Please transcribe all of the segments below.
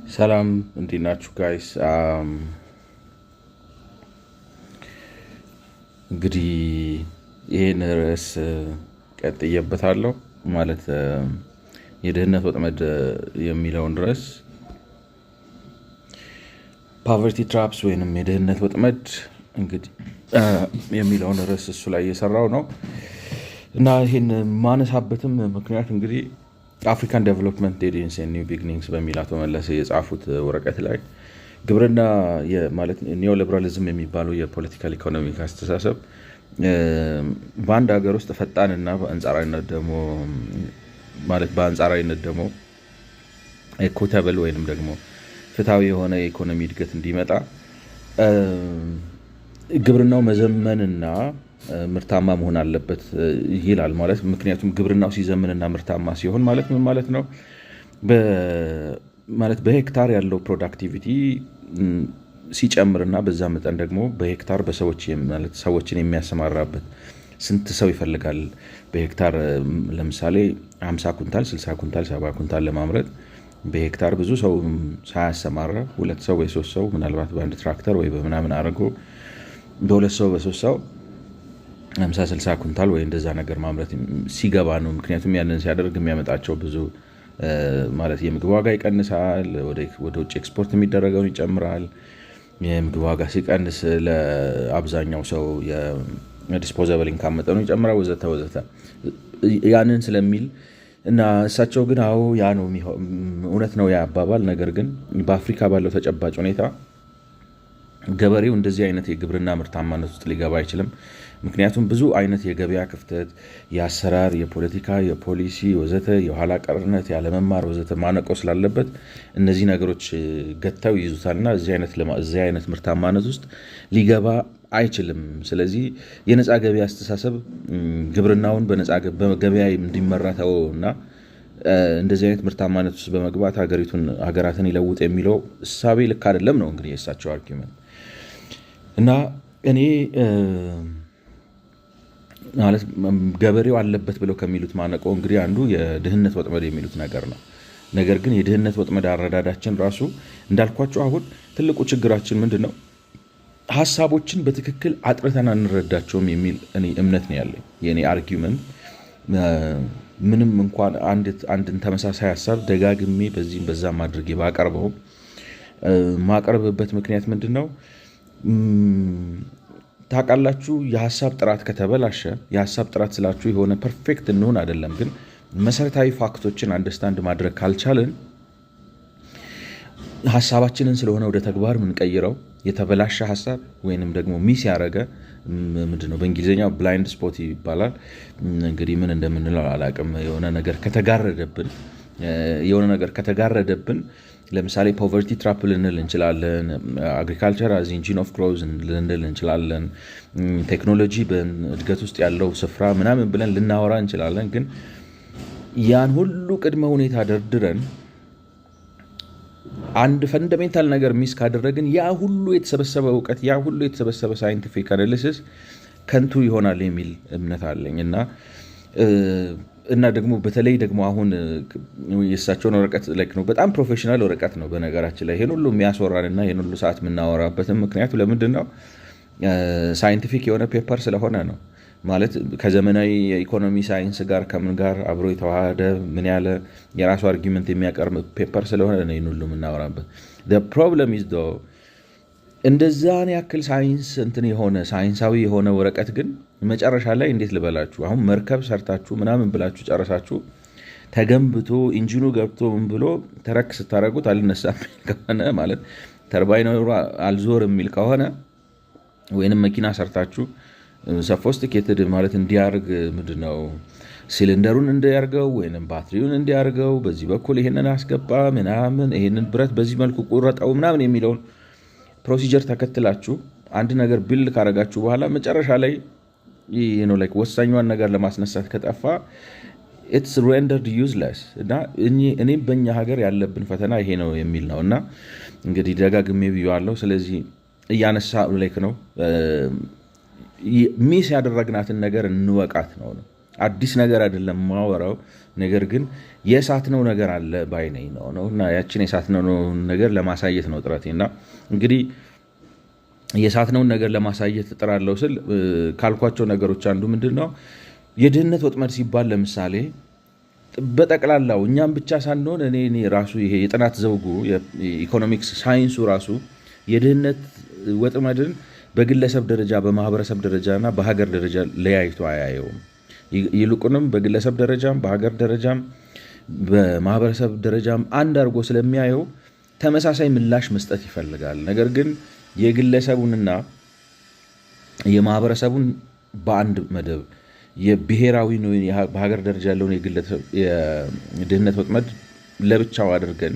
ሰላም እንዴት ናችሁ ጋይስ? እንግዲህ ይህን ርዕስ ቀጥዬበታለሁ ማለት የድህነት ወጥመድ የሚለውን ርዕስ ፖቨርቲ ትራፕስ ወይንም የድህነት ወጥመድ እንግዲህ የሚለውን ርዕስ እሱ ላይ እየሰራው ነው እና ይህን ማነሳበትም ምክንያት እንግዲህ አፍሪካን ዴቨሎፕመንት ኤጀንሲ ኒው ቢግኒንግስ በሚል አቶ መለሰ የጻፉት ወረቀት ላይ ግብርና ማለት ኒዮሊበራሊዝም የሚባለው የፖለቲካል ኢኮኖሚክ አስተሳሰብ በአንድ ሀገር ውስጥ ፈጣንና በአንጻራዊነት ደግሞ ኢኩዊታብል ወይንም ደግሞ ፍትሃዊ የሆነ የኢኮኖሚ እድገት እንዲመጣ ግብርናው መዘመንና ምርታማ መሆን አለበት ይላል። ማለት ምክንያቱም ግብርናው ሲዘምንና ምርታማ ሲሆን ማለት ምን ማለት ነው? ማለት በሄክታር ያለው ፕሮዳክቲቪቲ ሲጨምርና በዛ መጠን ደግሞ በሄክታር ሰዎችን የሚያሰማራበት ስንት ሰው ይፈልጋል በሄክታር ለምሳሌ 50 ኩንታል 60 ኩንታል 70 ኩንታል ለማምረት በሄክታር ብዙ ሰው ሳያሰማራ ሁለት ሰው ወይ ሶስት ሰው ምናልባት በአንድ ትራክተር ወይ በምናምን አድርጎ በሁለት ሰው በሶስት ሰው 50-60 ኩንታል ወይ እንደዛ ነገር ማምረት ሲገባ ነው። ምክንያቱም ያንን ሲያደርግ የሚያመጣቸው ብዙ ማለት የምግብ ዋጋ ይቀንሳል፣ ወደ ውጭ ኤክስፖርት የሚደረገውን ይጨምራል። የምግብ ዋጋ ሲቀንስ ለአብዛኛው ሰው የዲስፖዛብል ኢንካም መጠኑ ይጨምራል፣ ወዘተ ወዘተ። ያንን ስለሚል እና እሳቸው ግን አዎ ያ ነው እውነት ነው ያ አባባል። ነገር ግን በአፍሪካ ባለው ተጨባጭ ሁኔታ ገበሬው እንደዚህ አይነት የግብርና ምርታማነት ውስጥ ሊገባ አይችልም። ምክንያቱም ብዙ አይነት የገበያ ክፍተት፣ የአሰራር፣ የፖለቲካ፣ የፖሊሲ ወዘተ፣ የኋላ ቀርነት፣ ያለመማር ወዘተ ማነቆ ስላለበት እነዚህ ነገሮች ገተው ይይዙታልና እዚህ አይነት ምርታማነት ውስጥ ሊገባ አይችልም። ስለዚህ የነፃ ገበያ አስተሳሰብ ግብርናውን በገበያ እንዲመራ ተወው እና እንደዚህ አይነት ምርታማነት ውስጥ በመግባት ሀገራትን ይለውጥ የሚለው እሳቤ ልክ አይደለም ነው እንግዲህ የእሳቸው አርጊመንት። እና እኔ ማለት ገበሬው አለበት ብለው ከሚሉት ማነቆ እንግዲህ አንዱ የድህነት ወጥመድ የሚሉት ነገር ነው። ነገር ግን የድህነት ወጥመድ አረዳዳችን ራሱ እንዳልኳቸው አሁን ትልቁ ችግራችን ምንድን ነው? ሀሳቦችን በትክክል አጥርተን አንረዳቸውም የሚል እኔ እምነት ነው ያለኝ። የኔ አርጊመንት ምንም እንኳን አንድን ተመሳሳይ ሀሳብ ደጋግሜ በዚህም በዛም አድርጌ ባቀርበውም ማቀርብበት ምክንያት ምንድን ነው? ታውቃላችሁ፣ የሀሳብ ጥራት ከተበላሸ፣ የሀሳብ ጥራት ስላችሁ የሆነ ፐርፌክት እንሆን አይደለም፣ ግን መሰረታዊ ፋክቶችን አንደርስታንድ ማድረግ ካልቻልን ሀሳባችንን ስለሆነ ወደ ተግባር ምንቀይረው የተበላሸ ሀሳብ ወይንም ደግሞ ሚስ ያደረገ ምንድነው በእንግሊዝኛው ብላይንድ ስፖት ይባላል። እንግዲህ ምን እንደምንለው አላውቅም። የሆነ ነገር ከተጋረደብን ለምሳሌ ፖቨርቲ ትራፕ ልንል እንችላለን፣ አግሪካልቸር አዝ ኢንጂን ኦፍ ግሮዝ ልንል እንችላለን፣ ቴክኖሎጂ በእድገት ውስጥ ያለው ስፍራ ምናምን ብለን ልናወራ እንችላለን። ግን ያን ሁሉ ቅድመ ሁኔታ ደርድረን አንድ ፈንዳሜንታል ነገር ሚስ ካደረግን ያ ሁሉ የተሰበሰበ እውቀት፣ ያ ሁሉ የተሰበሰበ ሳይንቲፊክ አናሊሲስ ከንቱ ይሆናል የሚል እምነት አለኝ እና ደግሞ በተለይ ደግሞ አሁን የእሳቸውን ወረቀት ነው በጣም ፕሮፌሽናል ወረቀት ነው በነገራችን ላይ። ይሄን ሁሉ የሚያስወራን እና ይሄን ሁሉ ሰዓት የምናወራበትም ምክንያቱ ለምንድን ነው? ሳይንቲፊክ የሆነ ፔፐር ስለሆነ ነው። ማለት ከዘመናዊ የኢኮኖሚ ሳይንስ ጋር ከምን ጋር አብሮ የተዋሃደ ምን ያለ የራሱ አርጊመንት የሚያቀርብ ፔፐር ስለሆነ ነው ይህን ሁሉ የምናወራበት። ፕሮብለም ኢዝ እንደዛን ያክል ሳይንሳዊ የሆነ ወረቀት ግን መጨረሻ ላይ እንዴት ልበላችሁ፣ አሁን መርከብ ሰርታችሁ ምናምን ብላችሁ ጨረሳችሁ ተገንብቶ ኢንጂኑ ገብቶ ምን ብሎ ተረክ ስታደረጉት አልነሳም ከሆነ ማለት ተርባይነሩ አልዞር የሚል ከሆነ ወይንም መኪና ሰርታችሁ ሶፊስቲኬትድ ማለት እንዲያርግ ምንድነው ሲሊንደሩን እንዲያርገው ወይንም ባትሪውን እንዲያርገው በዚህ በኩል ይሄንን አስገባ ምናምን ይሄንን ብረት በዚህ መልኩ ቁረጠው ምናምን የሚለውን ፕሮሲጀር ተከትላችሁ አንድ ነገር ቢልድ ካረጋችሁ በኋላ መጨረሻ ላይ ወሳኛዋን ነገር ለማስነሳት ከጠፋ ኢትስ ሬንደርድ ዩዝለስ። እና እኔም በእኛ ሀገር ያለብን ፈተና ይሄ ነው የሚል ነው። እና እንግዲህ ደጋግሜ ብዬዋለሁ። ስለዚህ እያነሳ ነው ሚስ ያደረግናትን ነገር እንወቃት ነው። አዲስ ነገር አይደለም ማወራው። ነገር ግን የሳትነው ነገር አለ ባይነኝ ነው እና ያችን የሳትነው ነገር ለማሳየት ነው ጥረቴ። እና እንግዲህ የሳትነውን ነገር ለማሳየት እጥራለሁ ስል ካልኳቸው ነገሮች አንዱ ምንድን ነው የድህነት ወጥመድ ሲባል ለምሳሌ በጠቅላላው እኛም ብቻ ሳንሆን እኔ ራሱ ይሄ የጥናት ዘውጉ የኢኮኖሚክስ ሳይንሱ ራሱ የድህነት ወጥመድን በግለሰብ ደረጃ በማህበረሰብ ደረጃና በሀገር ደረጃ ለያይቶ አያየውም። ይልቁንም በግለሰብ ደረጃም በሀገር ደረጃም በማህበረሰብ ደረጃም አንድ አድርጎ ስለሚያየው ተመሳሳይ ምላሽ መስጠት ይፈልጋል። ነገር ግን የግለሰቡንና የማህበረሰቡን በአንድ መደብ የብሔራዊ በሀገር ደረጃ ያለውን የድህነት ወጥመድ ለብቻው አድርገን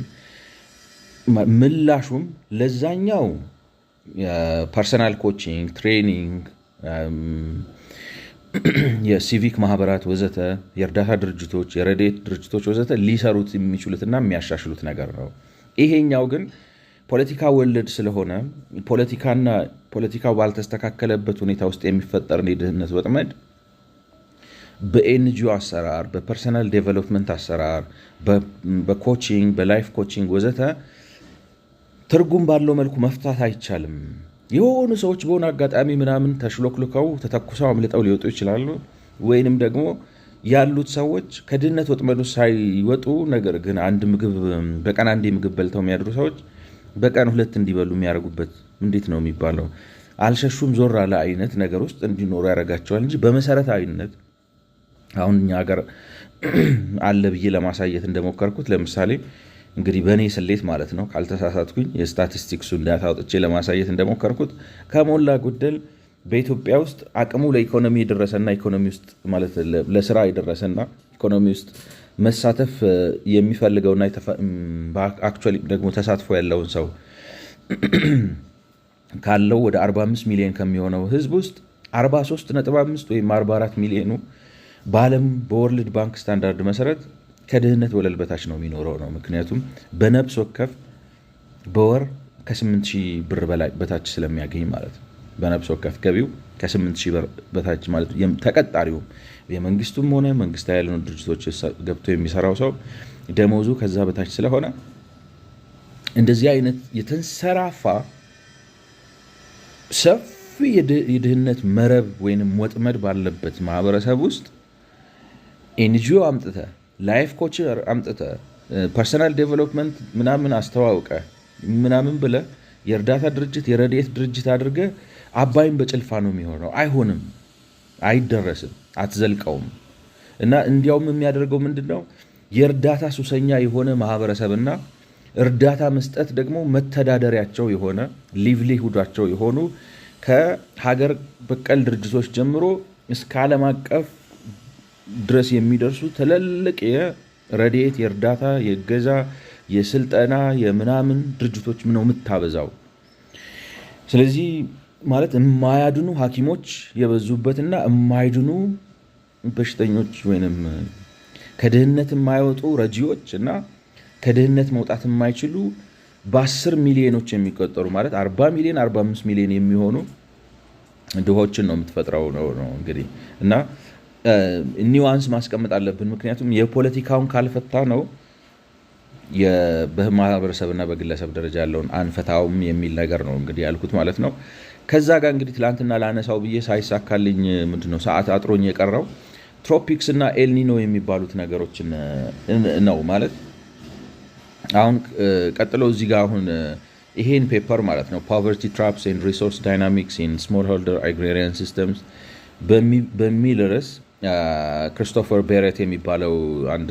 ምላሹም ለዛኛው የፐርሰናል ኮቺንግ ትሬኒንግ የሲቪክ ማህበራት ወዘተ የእርዳታ ድርጅቶች የረድኤት ድርጅቶች ወዘተ ሊሰሩት የሚችሉትና የሚያሻሽሉት ነገር ነው። ይሄኛው ግን ፖለቲካ ወለድ ስለሆነ ፖለቲካው ባልተስተካከለበት ሁኔታ ውስጥ የሚፈጠርን የድህነት ወጥመድ በኤንጂኦ አሰራር በፐርሰናል ዴቨሎፕመንት አሰራር በኮቺንግ በላይፍ ኮቺንግ ወዘተ ትርጉም ባለው መልኩ መፍታት አይቻልም። የሆኑ ሰዎች በሆነ አጋጣሚ ምናምን ተሽሎክልከው ተተኩሰው አምልጠው ሊወጡ ይችላሉ። ወይንም ደግሞ ያሉት ሰዎች ከድህነት ወጥመዱ ሳይወጡ ነገር ግን በቀን አንድ ምግብ በልተው የሚያድሩ ሰዎች በቀን 2 እንዲበሉ የሚያደርጉበት እንዴት ነው የሚባለው አልሸሹም ዞር አለ አይነት ነገር ውስጥ እንዲኖሩ ያደርጋቸዋል እንጂ በመሰረታዊነት አሁን እኛ ሀገር አለ ብዬ ለማሳየት እንደሞከርኩት ለምሳሌ እንግዲህ በእኔ ስሌት ማለት ነው ካልተሳሳትኩኝ የስታቲስቲክሱን ዳታ አውጥቼ ለማሳየት እንደሞከርኩት ከሞላ ጎደል በኢትዮጵያ ውስጥ አቅሙ ለኢኮኖሚ የደረሰና ኢኮኖሚ ውስጥ ማለት ለስራ የደረሰና ኢኮኖሚ ውስጥ መሳተፍ የሚፈልገውና አክቹዋሊ ደግሞ ተሳትፎ ያለውን ሰው ካለው ወደ 45 ሚሊዮን ከሚሆነው ህዝብ ውስጥ 43.5 ወይም 44 ሚሊዮኑ በዓለም በወርልድ ባንክ ስታንዳርድ መሰረት ከድህነት ወለል በታች ነው የሚኖረው ነው። ምክንያቱም በነብስ ወከፍ በወር ከ8,000 ብር በታች ስለሚያገኝ ማለት ነው። በነብስ ወከፍ ገቢው ከ8,000 ብር በታች ማለት ተቀጣሪው የመንግስቱም ሆነ መንግስታዊ ያልሆኑ ድርጅቶች ገብቶ የሚሰራው ሰው ደሞዙ ከዛ በታች ስለሆነ እንደዚህ አይነት የተንሰራፋ ሰፊ የድህነት መረብ ወይንም ወጥመድ ባለበት ማህበረሰብ ውስጥ ኤንጂኦ አምጥተ ላይፍ ኮቸር አምጥተ ፐርሰናል ዴቨሎፕመንት ምናምን አስተዋውቀ ምናምን ብለ የእርዳታ ድርጅት የረድኤት ድርጅት አድርገ አባይን በጭልፋ ነው የሚሆነው። አይሆንም፣ አይደረስም፣ አትዘልቀውም። እና እንዲያውም የሚያደርገው ምንድነው የእርዳታ ሱሰኛ የሆነ ማህበረሰብና እርዳታ መስጠት ደግሞ መተዳደሪያቸው የሆነ ሊቭሊሁዳቸው የሆኑ ከሀገር በቀል ድርጅቶች ጀምሮ እስከ ዓለም አቀፍ ድረስ የሚደርሱ ትልልቅ የረድኤት የእርዳታ የገዛ የስልጠና የምናምን ድርጅቶች ነው የምታበዛው። ስለዚህ ማለት የማያድኑ ሐኪሞች የበዙበትና የማይድኑ በሽተኞች ወይንም ከድህነት የማይወጡ ረጂዎች እና ከድህነት መውጣት የማይችሉ በ10 ሚሊዮኖች የሚቆጠሩ ማለት 40 ሚሊዮን 45 ሚሊዮን የሚሆኑ ድሆችን ነው የምትፈጥረው ነው እንግዲህ። እና ኒዋንስ ማስቀመጥ አለብን። ምክንያቱም የፖለቲካውን ካልፈታ ነው በማህበረሰብና በግለሰብ ደረጃ ያለውን አንፈታውም የሚል ነገር ነው እንግዲህ ያልኩት ማለት ነው። ከዛ ጋር እንግዲህ ትላንትና ላነሳው ብዬ ሳይሳካልኝ ምንድነው ሰዓት አጥሮኝ የቀረው ትሮፒክስ እና ኤልኒኖ የሚባሉት ነገሮችን ነው ማለት አሁን ቀጥሎ እዚህ ጋር አሁን ይሄን ፔፐር ማለት ነው ፖቨርቲ ትራፕስ ኤንድ ሪሶርስ ዳይናሚክስ ኢን ስሞል ሆልደር አግሪሪያን ሲስተምስ በሚል ርዕስ ክሪስቶፈር ቤሬት የሚባለው አንድ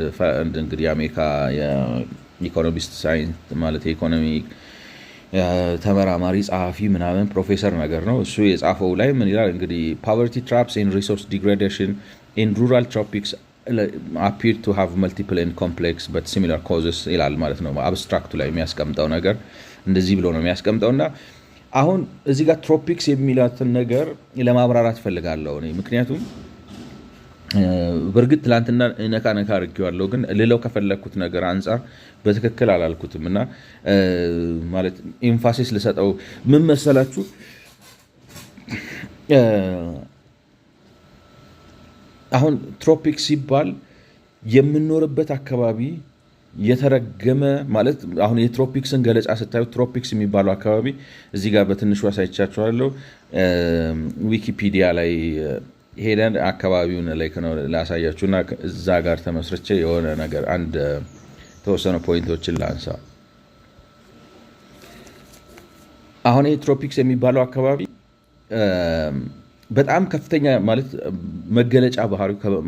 እንግዲህ የአሜሪካ የኢኮኖሚስት ሳይንስ ማለት የኢኮኖሚ ተመራማሪ ጸሐፊ ምናምን ፕሮፌሰር ነገር ነው። እሱ የጻፈው ላይ ምን ይላል እንግዲህ ፖቨርቲ ትራፕስ ኤንድ ሪሶርስ ዲግራዴሽን ኢን ሩራል ትሮፒክስ appear to have multiple and complex but similar causes ይላል ማለት ነው። አብስትራክቱ ላይ የሚያስቀምጠው ነገር እንደዚህ ብሎ ነው የሚያስቀምጠው። እና አሁን እዚህ ጋር ትሮፒክስ የሚላትን ነገር ለማብራራት ፈልጋለሁ እኔ ምክንያቱም በእርግጥ ትላንትና ነካ አድርጌዋለሁ ግን ሌላው ከፈለኩት ነገር አንፃር በትክክል አላልኩትም። እና ማለት ኤምፋሲስ ልሰጠው ምን መሰላችሁ አሁን ትሮፒክስ ሲባል የምንኖርበት አካባቢ የተረገመ ማለት አሁን የትሮፒክስን ገለጻ ስታዩ ትሮፒክስ የሚባለው አካባቢ እዚህ ጋር በትንሹ አሳይቻችኋለሁ። ዊኪፒዲያ ላይ ሄደን አካባቢውን ላይ ላሳያችሁና እዛ ጋር ተመስርቼ የሆነ ነገር አንድ ተወሰነ ፖይንቶችን ላንሳ። አሁን ትሮፒክስ የሚባለው አካባቢ በጣም ከፍተኛ ማለት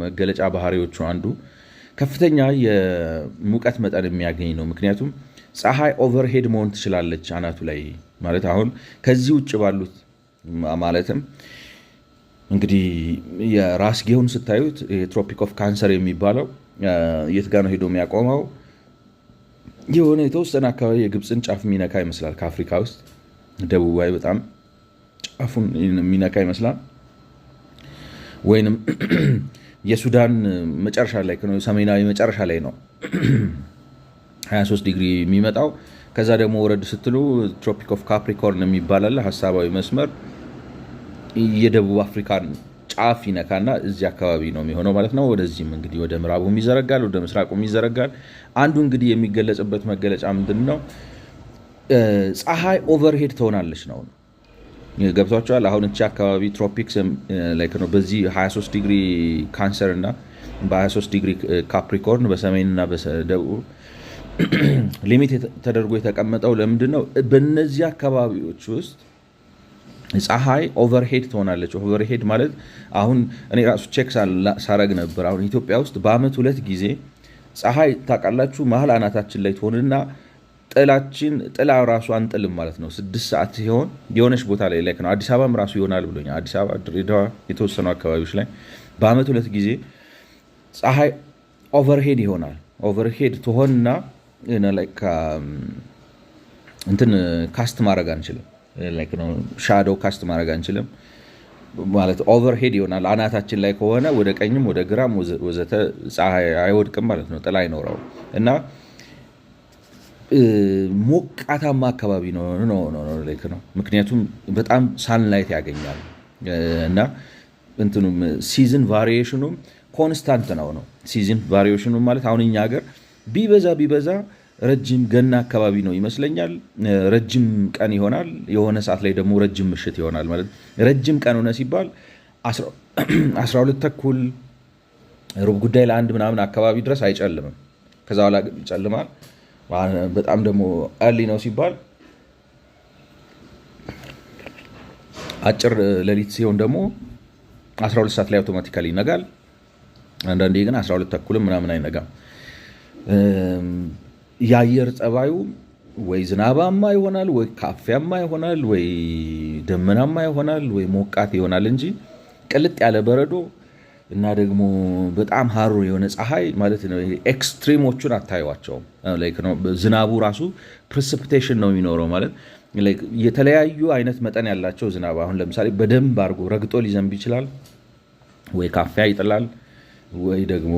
መገለጫ ባህሪዎቹ አንዱ ከፍተኛ የሙቀት መጠን የሚያገኝ ነው። ምክንያቱም ፀሐይ ኦቨርሄድ መሆን ትችላለች አናቱ ላይ ማለት አሁን ከዚህ ውጭ ባሉት ማለትም እንግዲህ የራስጌውን ስታዩት የትሮፒክ ኦፍ ካንሰር የሚባለው የት ጋር ነው ሄዶ የሚያቆመው? የሆነ የተወሰነ አካባቢ የግብፅን ጫፍ የሚነካ ይመስላል። ከአፍሪካ ውስጥ ደቡባዊ በጣም ጫፉን የሚነካ ይመስላል። ወይንም የሱዳን መጨረሻ ላይ ነው፣ ሰሜናዊ መጨረሻ ላይ ነው 23 ዲግሪ የሚመጣው። ከዛ ደግሞ ወረድ ስትሉ ትሮፒክ ኦፍ ካፕሪኮርን የሚባላል ሀሳባዊ መስመር የደቡብ አፍሪካን ጫፍ ይነካና እዚህ አካባቢ ነው የሚሆነው ማለት ነው። ወደዚህም እንግዲህ ወደ ምዕራቡም ይዘረጋል፣ ወደ ምስራቁም ይዘረጋል። አንዱ እንግዲህ የሚገለጽበት መገለጫ ምንድን ነው? ፀሐይ ኦቨርሄድ ትሆናለች ነው። ገብቷቸዋል። አሁን እቺ አካባቢ ትሮፒክስ ነው። በዚህ 23 ዲግሪ ካንሰር እና በ23 ዲግሪ ካፕሪኮርን በሰሜንና በደቡብ ሊሚት ተደርጎ የተቀመጠው ለምንድን ነው? በእነዚህ አካባቢዎች ውስጥ ፀሐይ ኦቨርሄድ ትሆናለች። ኦቨርሄድ ማለት አሁን እኔ ራሱ ቼክ ሳረግ ነበር። አሁን ኢትዮጵያ ውስጥ በአመት 2 ጊዜ ፀሐይ ታውቃላችሁ መሀል አናታችን ላይ ትሆንና ጥላ ራሱ አንጥልም ማለት ነው። 6 ሰዓት ሲሆን የሆነች ቦታ ላይ ነው። አዲስ አበባም ራሱ ይሆናል ብሎኛል። አዲስ አበባ፣ ድሬዳዋ፣ የተወሰኑ አካባቢዎች ላይ በአመት 2 ጊዜ ፀሐይ ኦቨርሄድ ይሆናል። ኦቨርሄድ ትሆንና እንትን ካስት ማድረግ አንችልም፣ ሻዶው ካስት ማድረግ አንችልም ማለት ኦቨርሄድ ይሆናል። አናታችን ላይ ከሆነ ወደ ቀኝም ወደ ግራም ወዘተ ፀሐይ አይወድቅም ማለት ነው፣ ጥላ አይኖረው እና ሞቃታማ አካባቢ ነው። ምክንያቱም በጣም ሳንላይት ያገኛል እና እንትኑም ሲዝን ቫሪዬሽኑም ኮንስታንት ነው። ሲዝን ቫሪዬሽኑ ማለት አሁን እኛ ሀገር ቢበዛ ረጅም ገና አካባቢ ነው ይመስለኛል፣ ረጅም ቀን ይሆናል። የሆነ ሰዓት ላይ ደግሞ ረጅም ምሽት ይሆናል ማለት ረጅም ቀን ሆነ ሲባል 12 ተኩል ሩብ ጉዳይ ለ1 ምናምን አካባቢ ድረስ አይጨልምም። ከዛ በኋላ ግን ይጨልማል። በጣም ደግሞ አሊ ነው ሲባል አጭር ሌሊት ሲሆን ደግሞ 12 ሰዓት ላይ አውቶማቲካሊ ይነጋል። አንዳንዴ ግን 12 ተኩልም ምናምን አይነጋም። የአየር ጸባዩ ወይ ዝናባማ ይሆናል፣ ወይ ካፊያማ ይሆናል፣ ወይ ደመናማ ይሆናል፣ ወይ ሞቃት ይሆናል እንጂ ቅልጥ ያለ በረዶ እና ደግሞ በጣም ሀሩ የሆነ ፀሐይ ማለት ነው። ኤክስትሪሞቹን አታዩዋቸውም። ዝናቡ ራሱ ፕሬሲፒቴሽን ነው የሚኖረው ማለት የተለያዩ አይነት መጠን ያላቸው ዝናብ አሁን ለምሳሌ በደንብ አድርጎ ረግጦ ሊዘንብ ይችላል፣ ወይ ካፊያ ይጥላል፣ ወይ ደግሞ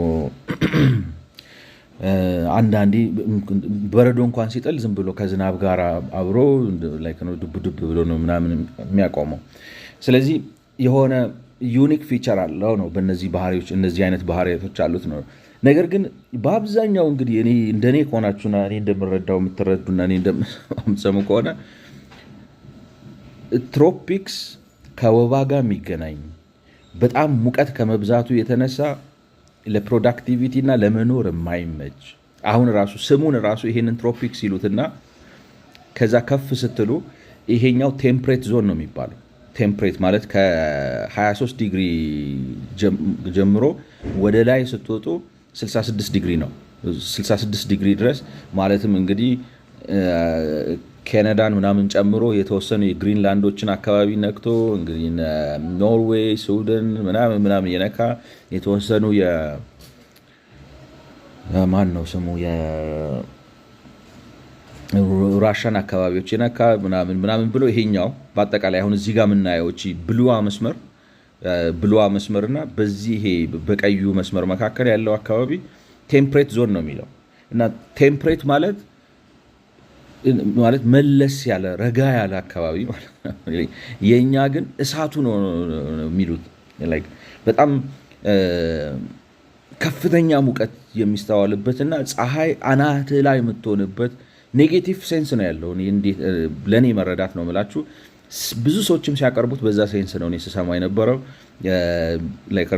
አንዳንዴ በረዶ እንኳን ሲጥል ዝም ብሎ ከዝናብ ጋር አብሮ ዱብ ብሎ ነው ምናምን የሚያቆመው። ስለዚህ የሆነ ዩኒክ ፊቸር አለው ነው በእነዚህ ባህሪዎች፣ እነዚህ አይነት ባህሪያቶች አሉት ነው። ነገር ግን በአብዛኛው እንግዲህ እንደኔ ከሆናችሁና እኔ እንደምረዳው የምትረዱና እኔ እንደምሰሙ ከሆነ ትሮፒክስ ከወባ ጋር የሚገናኝ በጣም ሙቀት ከመብዛቱ የተነሳ ለፕሮዳክቲቪቲ እና ለመኖር የማይመች አሁን ራሱ ስሙን ራሱ ይሄንን ትሮፒክስ ይሉትና ከዛ ከፍ ስትሉ ይሄኛው ቴምፕሬት ዞን ነው የሚባለው። ቴምፕሬት ማለት ከ23 ዲግሪ ጀምሮ ወደ ላይ ስትወጡ 66 ዲግሪ ነው። 66 ዲግሪ ድረስ ማለትም እንግዲህ ካናዳን ምናምን ጨምሮ የተወሰኑ የግሪንላንዶችን አካባቢ ነክቶ እንግዲህ ኖርዌይ፣ ስዊድን ምናምን የነካ የተወሰኑ ማን ነው ስሙ ራሻን አካባቢዎች የነካ ምናምን ብሎ ይሄኛው በአጠቃላይ አሁን እዚህ ጋር የምናየው እቺ ብሉዋ መስመር እና በዚህ ይሄ በቀዩ መስመር መካከል ያለው አካባቢ ቴምፕሬት ዞን ነው የሚለው እና ቴምፕሬት ማለት መለስ ያለ ረጋ ያለ አካባቢ ማለት ነው። የኛ ግን እሳቱ ነው የሚሉት በጣም ከፍተኛ ሙቀት የሚስተዋልበትና ፀሐይ አናት ላይ የምትሆንበት ኔጌቲቭ ሴንስ ነው ያለው። ለእኔ መረዳት ነው የምላችሁ። ብዙ ሰዎችም ሲያቀርቡት በዛ ሴንስ ነው እኔ ስሰማ የነበረው።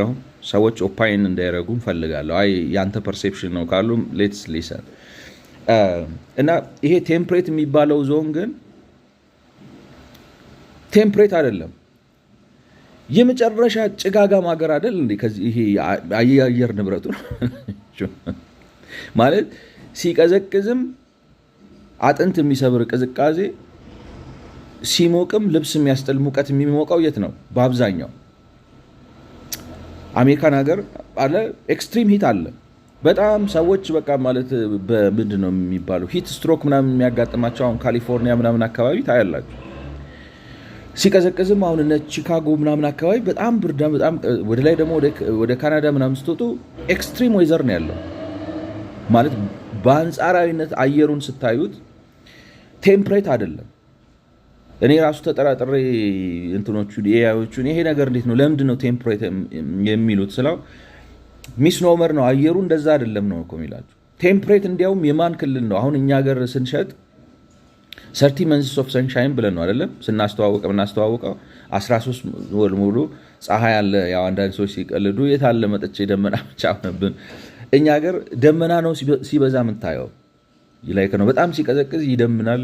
ነው ሰዎች ኦፓይን እንዳያደረጉ ፈልጋለሁ። ያንተ ፐርሴፕሽን ነው ካሉ ሌትስ ሊሰን። እና ይሄ ቴምፕሬት የሚባለው ዞን ግን ቴምፕሬት አይደለም፣ የመጨረሻ ጭጋጋም ሀገር አይደል እንዴ? ይሄ አየር ንብረቱ ነው ማለት ሲቀዘቅዝም አጥንት የሚሰብር ቅዝቃዜ፣ ሲሞቅም ልብስ የሚያስጥል ሙቀት የሚሞቀው የት ነው? በአብዛኛው አሜሪካን ሀገር አለ። ኤክስትሪም ሂት አለ። በጣም ሰዎች በቃ ማለት በምንድን ነው የሚባለው ሂት ስትሮክ ምናምን የሚያጋጥማቸው አሁን ካሊፎርኒያ ምናምን አካባቢ ታያላችሁ። ሲቀዘቅዝም አሁን እነ ቺካጎ ምናምን አካባቢ በጣም ብርዳ፣ በጣም ወደ ላይ ደግሞ ወደ ካናዳ ምናምን ስትወጡ ኤክስትሪም ዌዘር ነው ያለው። ማለት በአንጻራዊነት አየሩን ስታዩት ቴምፕሬት አይደለም። እኔ ራሱ ተጠራጥሬ እንትኖቹ ኤአዮቹን ይሄ ነገር እንዴት ነው ለምንድን ነው ቴምፕሬት የሚሉት ስለው ሚስኖመር ነው፣ አየሩ እንደዛ አይደለም ነው እኮ የሚላቸው። ቴምፕሬት እንዲያውም የማን ክልል ነው? አሁን እኛ ሀገር ስንሸጥ 30 መንዝስ ኦፍ ሰንሻይን ብለን ነው አይደለም ምናስተዋውቀው 13 ወር ሙሉ ፀሐይ አለ። ያው አንዳንድ ሰዎች ሲቀልዱ የት አለ መጥቼ ደመና ብቻ ሆነብን። እኛ ሀገር ደመና ነው ሲበዛ የምታየው ይላይከ ነው። በጣም ሲቀዘቅዝ ይደምናል፣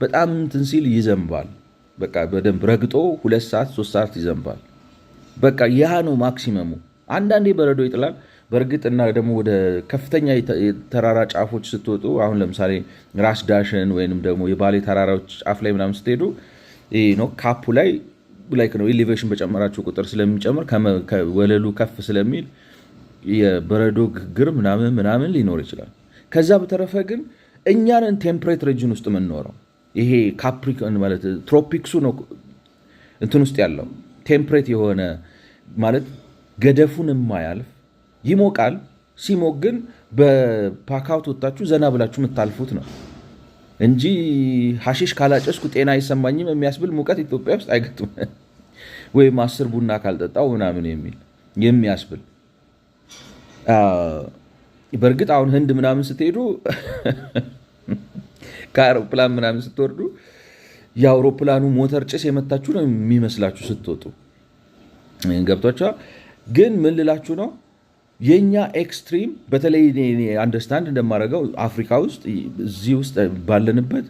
በጣም እንትን ሲል ይዘንባል። በቃ በደንብ ረግጦ 2 ሰዓት 3 ሰዓት ይዘንባል። በቃ ያ ነው ማክሲመሙ። አንዳንዴ በረዶ ይጥላል በእርግጥ። እና ደግሞ ወደ ከፍተኛ የተራራ ጫፎች ስትወጡ አሁን ለምሳሌ ራስ ዳሽን ወይንም ደግሞ የባሌ ተራራዎች ጫፍ ላይ ምናምን ስትሄዱ ነው ካፑ ላይ ላይክ ነው ኤሌቬሽን በጨመራችሁ ቁጥር ስለሚጨምር ከወለሉ ከፍ ስለሚል የበረዶ ግግር ምናምን ሊኖር ይችላል። ከዛ በተረፈ ግን እኛንን ቴምፕሬት ሬጅን ውስጥ የምንኖረው ይሄ ካፕሪኮርን ማለት ትሮፒክሱ ነው እንትን ውስጥ ያለው ቴምፕሬት የሆነ ማለት ገደፉን የማያልፍ ይሞቃል። ሲሞቅ ግን በፓካውት ወጣችሁ ዘና ብላችሁ የምታልፉት ነው እንጂ ሐሺሽ ካላጨስኩ ጤና አይሰማኝም የሚያስብል ሙቀት ኢትዮጵያ ውስጥ አይገጥም። ወይም 10 ቡና ካልጠጣው ምናምን የሚያስብል። በእርግጥ አሁን ህንድ ምናምን ስትሄዱ ከአውሮፕላን ምናምን ስትወርዱ የአውሮፕላኑ ሞተር ጭስ የመታችሁ ነው የሚመስላችሁ ስትወጡ። ገብቷችኋል? ግን ምን ልላችሁ ነው የኛ ኤክስትሪም በተለይ አንደርስታንድ እንደማደርገው አፍሪካ ውስጥ እዚህ ውስጥ ባለንበት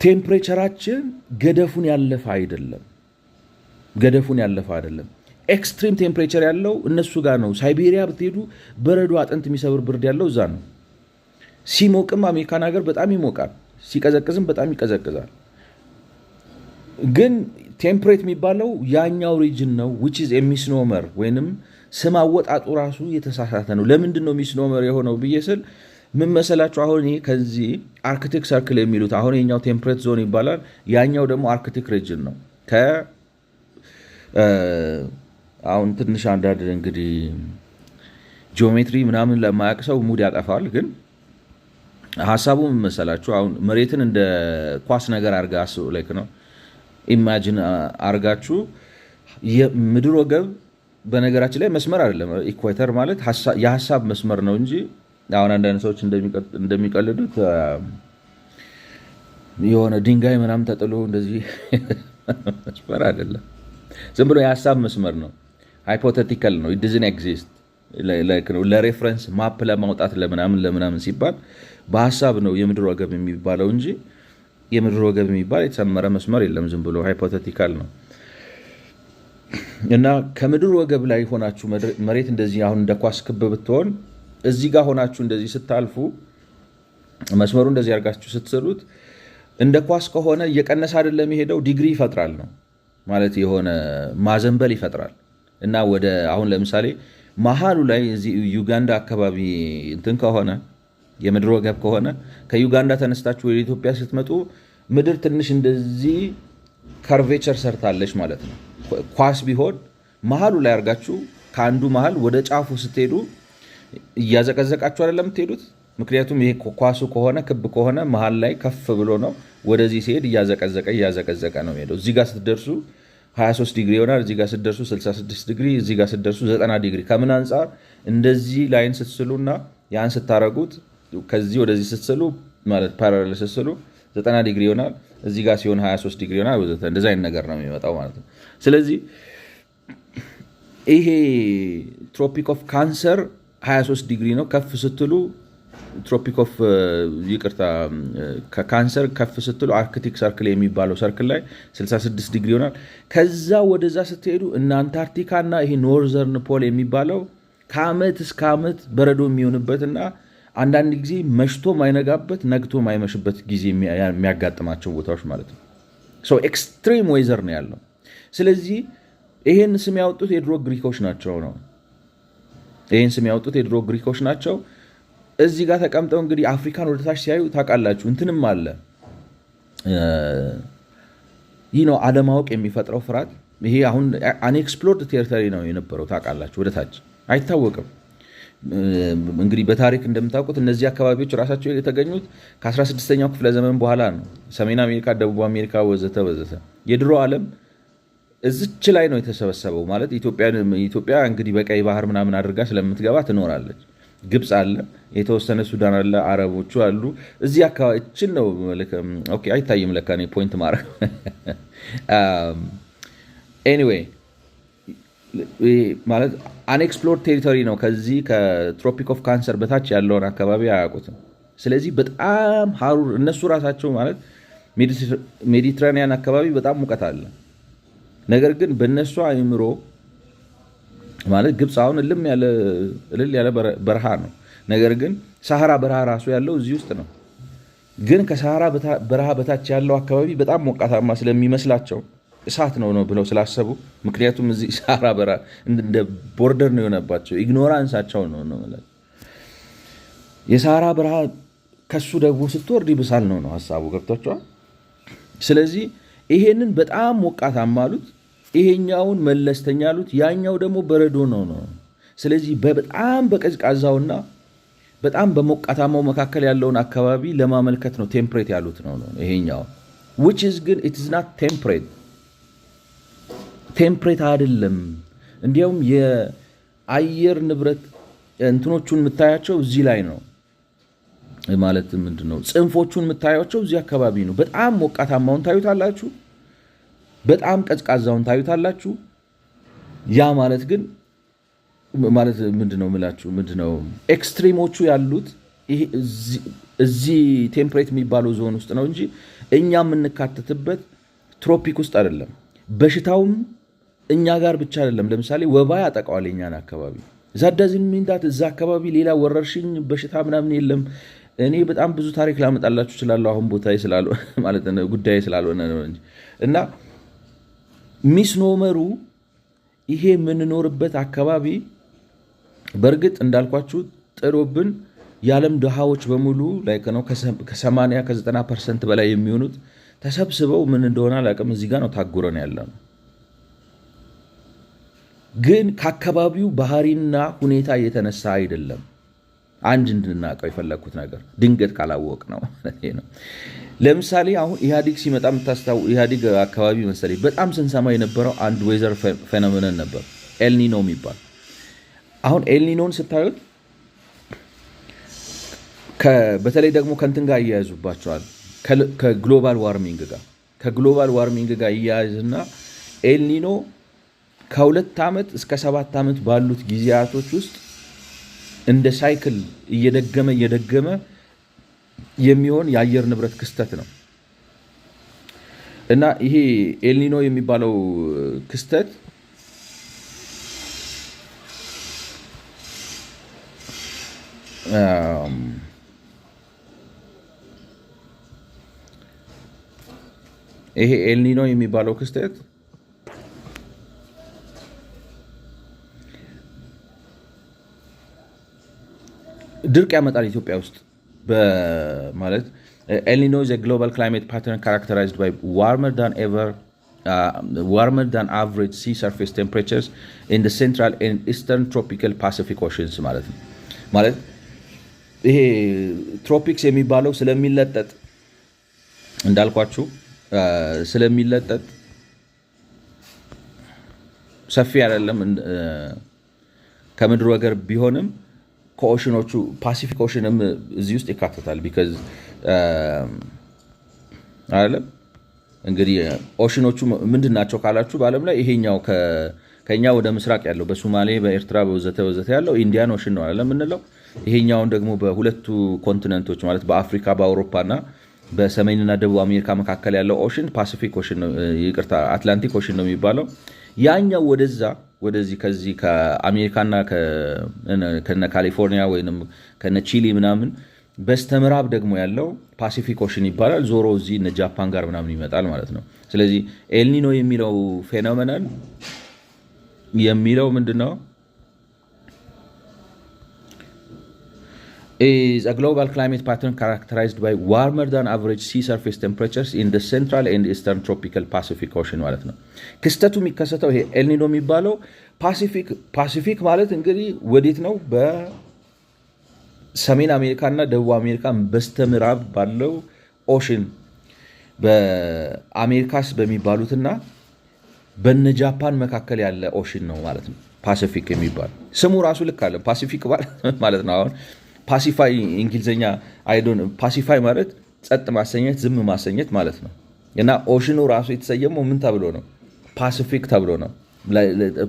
ቴምፕሬቸራችን ገደፉን ያለፈ አይደለም። ኤክስትሪም ቴምፕሬቸር ያለው እነሱ ጋር ነው። ሳይቤሪያ ብትሄዱ በረዶ አጥንት የሚሰብር ብርድ ያለው እዛ ነው። ሲሞቅም አሜሪካን ሀገር በጣም ይሞቃል፣ ሲቀዘቅዝም በጣም ይቀዘቅዛል። ግን ቴምፕሬት የሚባለው ያኛው ሪጅን ነው which is a misnomer ወይንም ስም አወጣጡ ራሱ የተሳሳተ ነው። ለምንድን ነው ሚስኖመር የሆነው ብዬ ስል ምን መሰላችሁ? አሁን ከዚህ አርክቲክ ሰርክል የሚሉት አሁን የኛው ቴምፕሬት ዞን ይባላል፣ ያኛው ደግሞ አርክቲክ ሪጅን ነው። አሁን ትንሽ አንዳንድ እንግዲህ ጂኦሜትሪ ምናምን ለማያውቅ ሰው ሙድ ያጠፋል። ግን ሀሳቡ ምን መሰላችሁ? አሁን መሬትን እንደ ኳስ ነገር አርጋ አስቡ ነው ኢማጂን አርጋችሁ የምድር ወገብ በነገራችን ላይ መስመር አይደለም። ኢኳተር ማለት የሀሳብ መስመር ነው እንጂ አሁን አንዳንድ ሰዎች እንደሚቀልዱት የሆነ ድንጋይ ምናምን ተጥሎ እንደዚህ መስመር አይደለም። ዝም ብሎ የሀሳብ መስመር ነው። ሃይፖቴቲካል ነው። it doesn't exist ለሬፈረንስ ማፕ ለማውጣት ለምናምን ሲባል በሀሳብ ነው የምድር ወገብ የሚባለው እንጂ የምድር ወገብ የሚባል የተሰመረ መስመር የለም። ዝም ብሎ ሃይፖቴቲካል ነው። እና ከምድር ወገብ ላይ ሆናችሁ መሬት እንደዚህ አሁን እንደ ኳስ ክብ ብትሆን እዚህ ጋር ሆናችሁ እንደዚህ ስታልፉ መስመሩ እንደዚህ አድርጋችሁ ስትሰሩት እንደ ኳስ ከሆነ እየቀነሰ አይደለም የሄደው ዲግሪ ይፈጥራል ነው ማለት የሆነ ማዘንበል ይፈጥራል። እና ወደ አሁን ለምሳሌ መሀሉ ላይ እዚህ ዩጋንዳ አካባቢ እንትን ከሆነ የምድር ወገብ ከሆነ ከዩጋንዳ ተነስታችሁ ወደ ኢትዮጵያ ስትመጡ ምድር ትንሽ እንደዚህ ካርቬቸር ሰርታለች ማለት ነው። ኳስ ቢሆን መሀሉ ላይ አድርጋችሁ ከአንዱ መሀል ወደ ጫፉ ስትሄዱ እያዘቀዘቃችሁ አይደለም የምትሄዱት። ምክንያቱም ይሄ ኳሱ ከሆነ ክብ ከሆነ መሀል ላይ ከፍ ብሎ ነው፣ ወደዚህ ሲሄድ እያዘቀዘቀ ነው ሄደው እዚህ ጋር ስትደርሱ 23 ዲግሪ ይሆናል። እዚህ ጋር ስትደርሱ 66 ዲግሪ፣ እዚህ ጋር ስትደርሱ 90 ዲግሪ። ከምን አንጻር እንደዚህ ላይን ስትስሉና ያን ስታረጉት ከዚህ ወደዚህ ስትስሉ ማለት ፓራሌል ስትስሉ 90 ዲግሪ ይሆናል። እዚህ ጋር ሲሆን 23 ዲግሪ ይሆናል። ወዘተ እንደዛ አይነት ነገር ነው የሚመጣው ማለት ነው። ስለዚህ ይሄ ትሮፒክ ኦፍ ካንሰር 23 ዲግሪ ነው። ከፍ ስትሉ ትሮፒክ ኦፍ ይቅርታ ከካንሰር ከፍ ስትሉ አርክቲክ ሰርክል የሚባለው ሰርክል ላይ 66 ዲግሪ ይሆናል። ከዛ ወደዛ ስትሄዱ እነ አንታርክቲካ እና ይሄ ኖርዘርን ፖል የሚባለው ከአመት እስከ አመት በረዶ የሚሆንበትና አንዳንድ ጊዜ መሽቶ ማይነጋበት ነግቶ ማይመሽበት ጊዜ የሚያጋጥማቸው ቦታዎች ማለት ነው። ኤክስትሪም ዌዘር ነው ያለው። ስለዚህ ይሄን ስም ያወጡት የድሮ ግሪኮች ናቸው ነው። ይሄን ስም ያወጡት የድሮ ግሪኮች ናቸው። እዚህ ጋር ተቀምጠው እንግዲህ አፍሪካን ወደታች ሲያዩ ታውቃላችሁ እንትንም አለ ይህ ነው አለማወቅ የሚፈጥረው ፍርሃት። ይሄ አሁን አንኤክስፕሎርድ ቴሪቶሪ ነው የነበረው ታውቃላችሁ፣ ወደታች አይታወቅም። እንግዲህ በታሪክ እንደምታውቁት እነዚህ አካባቢዎች ራሳቸው የተገኙት ከ16ኛው ክፍለ ዘመን በኋላ ነው። ሰሜን አሜሪካ፣ ደቡብ አሜሪካ ወዘተ ወዘተ። የድሮ ዓለም እዚች ላይ ነው የተሰበሰበው ማለት ኢትዮጵያ እንግዲህ በቀይ ባህር ምናምን አድርጋ ስለምትገባ ትኖራለች። ግብፅ አለ፣ የተወሰነ ሱዳን አለ፣ አረቦቹ አሉ። እዚህ አካባቢ እችን ነው አይታይም ለካ ፖይንት ማድረግ ኤኒዌይ ማለት አንኤክስፕሎርድ ቴሪቶሪ ነው። ከዚህ ከትሮፒክ ኦፍ ካንሰር በታች ያለውን አካባቢ አያውቁትም። ስለዚህ በጣም ሀሩር እነሱ ራሳቸው ማለት ሜዲትራኒያን አካባቢ በጣም ሙቀት አለ። ነገር ግን በእነሱ አይምሮ ማለት ግብፅ አሁን እልል ያለ በረሃ ነው። ነገር ግን ሳሃራ በረሃ ራሱ ያለው እዚህ ውስጥ ነው። ግን ከሳሃራ በረሃ በታች ያለው አካባቢ በጣም ሞቃታማ ስለሚመስላቸው እሳት ነው ብለው ስላሰቡ፣ ምክንያቱም እዚህ ሳሃራ በረሃ እንደ ቦርደር ነው የሆነባቸው። ኢግኖራንሳቸው ነው ማለት የሳሃራ በረሃ ከሱ ደግሞ ስትወርድ ይብሳል ነው ሀሳቡ። ገብቷቸዋል። ስለዚህ ይሄንን በጣም ሞቃታማ አሉት፣ ይሄኛውን መለስተኛ አሉት፣ ያኛው ደግሞ በረዶ ነው። ስለዚህ በጣም በቀዝቃዛውና በጣም በሞቃታማው መካከል ያለውን አካባቢ ለማመልከት ነው ቴምፕሬት ያሉት ነው ይሄኛው። which is ግን it is not ቴምፕሬት አይደለም። እንዲያውም የአየር ንብረት እንትኖቹን የምታያቸው እዚህ ላይ ነው ማለት ምንድነው ጽንፎቹን የምታያቸው እዚህ አካባቢ ነው። በጣም ሞቃታማውን ታዩታላችሁ፣ በጣም ቀዝቃዛውን ታዩታላችሁ። ያ ማለት ግን ማለት ምንድነው ምላችሁ ምንድነው ኤክስትሪሞቹ ያሉት እዚህ ቴምፕሬት የሚባለው ዞን ውስጥ ነው እንጂ እኛ የምንካተትበት ትሮፒክ ውስጥ አይደለም። በሽታውም እኛ ጋር ብቻ አይደለም። ለምሳሌ ወባ ያጠቃዋል የኛን አካባቢ። ዛዳዝን ሚንዳት እዛ አካባቢ ሌላ ወረርሽኝ በሽታ ምናምን የለም። እኔ በጣም ብዙ ታሪክ ላመጣላችሁ እችላለሁ አሁን ቦታዬ ስላልሆነ ማለት ነው ጉዳይ ስላልሆነ ነው እንጂ እና ሚስኖመሩ ይሄ የምንኖርበት አካባቢ በእርግጥ እንዳልኳችሁ ጥሮብን የዓለም ድሃዎች በሙሉ ላይ ነው ከ80 ከ90% በላይ የሚሆኑት ተሰብስበው ምን እንደሆነ አላውቅም እዚህ ጋር ነው ታጉረን ያለነው። ግን ከአካባቢው ባህሪና ሁኔታ የተነሳ አይደለም። አንድ እንድናውቀው የፈለግኩት ነገር ድንገት ካላወቅ ነው ነው። ለምሳሌ አሁን ኢህአዲግ ሲመጣ ኢህአዲግ አካባቢ መሰለኝ በጣም ስንሰማ የነበረው አንድ ዌዘር ፌኖሜኖን ነበር፣ ኤልኒኖ የሚባል። አሁን ኤልኒኖን ስታዩት በተለይ ደግሞ ከእንትን ጋር እያያዙባቸዋል ከግሎባል ዋርሚንግ ጋር እያያዝና ኤልኒኖ ከ2 ዓመት እስከ 7 ዓመት ባሉት ጊዜያቶች ውስጥ እንደ ሳይክል እየደገመ የሚሆን የአየር ንብረት ክስተት ነው እና ይሄ ኤልኒኖ የሚባለው ክስተት ድርቅ ያመጣል ኢትዮጵያ ውስጥ ማለት ኤልኒኖ is a global climate pattern characterized by warmer than average sea surface temperatures in the central and eastern tropical Pacific oceans ማለት ነው። ማለት ይሄ ትሮፒክስ የሚባለው ስለሚለጠጥ እንዳልኳችሁ ስለሚለጠጥ ሰፊ አይደለም ከምድር ወገር ቢሆንም ከኦሽኖቹ ፓሲፊክ ኦሽንም እዚህ ውስጥ ይካተታል ቢካዝ አይደለም እንግዲህ ኦሽኖቹ ምንድናቸው ካላችሁ በአለም ላይ ይሄኛው ከኛ ወደ ምስራቅ ያለው በሶማሌ በኤርትራ በወዘተ ያለው ኢንዲያን ኦሽን ነው አይደለም እንለው ይሄኛውን ደግሞ በሁለቱ ኮንቲኔንቶች ማለት በአፍሪካ በአውሮፓና በሰሜንና ደቡብ አሜሪካ መካከል ያለው ኦሽን ፓሲፊክ ኦሽን ነው ይቅርታ አትላንቲክ ኦሽን ነው የሚባለው ያኛው ወደዚህ ከዚህ ከአሜሪካና ከነ ካሊፎርኒያ ወይንም ከነ ቺሊ ምናምን በስተምዕራብ ደግሞ ያለው ፓሲፊክ ኦሽን ይባላል ዞሮ እዚህ እነ ጃፓን ጋር ምናምን ይመጣል ማለት ነው ስለዚህ ኤልኒኖ የሚለው ፌኖሜናል የሚለው ምንድነው is a global climate pattern characterized by warmer than average sea surface temperatures in the central and eastern tropical Pacific Ocean ማለት ነው ክስተቱ የሚከሰተው ይሄ ኤልኒኖ የሚባለው ፓሲፊክ ማለት እንግዲህ ወዴት ነው በሰሜን አሜሪካ እና ደቡብ አሜሪካ በስተምዕራብ ባለው ኦሽን በአሜሪካስ በሚባሉትና በነ ጃፓን መካከል ያለ ኦሽን ነው ማለት ነው ፓሲፊክ የሚባል ስሙ ራሱ ልክ አለ ፓሲፊክ ማለት ነው አሁን ፓሲፋይ እንግሊዘኛ አይዶን ፓሲፋይ ማለት ጸጥ ማሰኘት ዝም ማሰኘት ማለት ነው እና ኦሽኑ ራሱ የተሰየመው ምን ተብሎ ነው ፓሲፊክ ተብሎ ነው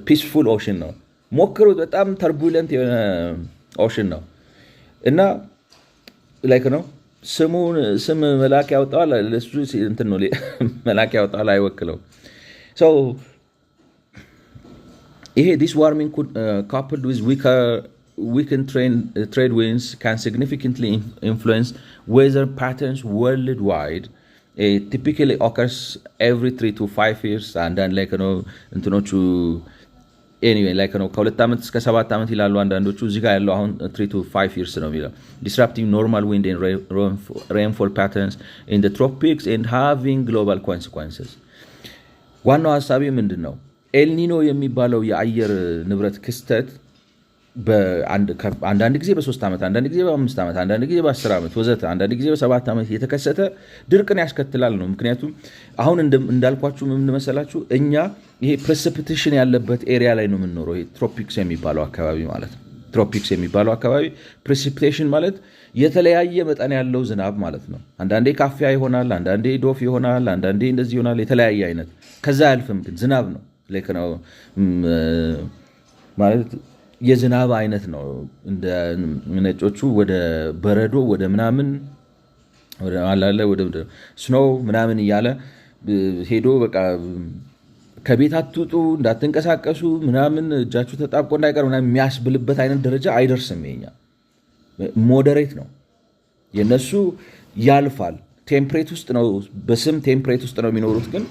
ፒስፉል ኦሽን ነው ሞክሩት በጣም ተርቡለንት የሆነ ኦሽን ነው እና ላይክ ነው ስም መላክ ያወጣዋል ለሱ እንትን ነው መላክ ያወጣዋል አይወክለው so this warming coupled with weakened trade winds can significantly influence weather patterns worldwide. It typically occurs every 3 to 5 years and then like anyway like ከሁለት ዓመት እስከ 7 ዓመት ይላሉ አንዳንዶቹ እዚህ ጋር ያለው አሁን 3 to 5 years ነው የሚለው disrupting normal wind and rainfall patterns in the tropics and having global consequences. ዋናው ሐሳቤ ምንድነው ኤልኒኖ የሚባለው የአየር ንብረት ክስተት አንዳንድ ጊዜ በ3 ዓመት አንዳንድ ጊዜ በ5 ዓመት አንዳንድ ጊዜ በ10 ዓመት ወዘተ አንዳንድ ጊዜ በ7 ዓመት የተከሰተ ድርቅን ያስከትላል ነው ምክንያቱም አሁን እንዳልኳችሁ ምን መሰላችሁ እኛ ይሄ precipitation ያለበት ኤሪያ ላይ ነው የምንኖረው ይሄ ትሮፒክስ የሚባለው አካባቢ ማለት ነው ትሮፒክስ የሚባለው አካባቢ precipitation ማለት የተለያየ መጠን ያለው ዝናብ ማለት ነው አንዳንዴ ካፊያ ይሆናል አንዳንዴ ዶፍ ይሆናል አንዳንዴ እንደዚህ ይሆናል የተለያየ አይነት ከዛ ያልፍም ግን ዝናብ ነው ላይክ ነው ማለት የዝናብ አይነት ነው እንደ ነጮቹ ወደ በረዶ ወደ ምናምን ወደ አላለ ወደ ስኖው ምናምን ይያለ ሄዶ በቃ ከቤት አትውጡ እንዳትንቀሳቀሱ ምናምን እጃችሁ ተጣብቆ እንዳይቀር ምናምን የሚያስብልበት አይነት ደረጃ አይደርስም ይሄኛ ሞዴሬት ነው የነሱ ያልፋል ቴምፕሬት ውስጥ ነው በስም ቴምፕሬት ውስጥ ነው የሚኖሩት ግን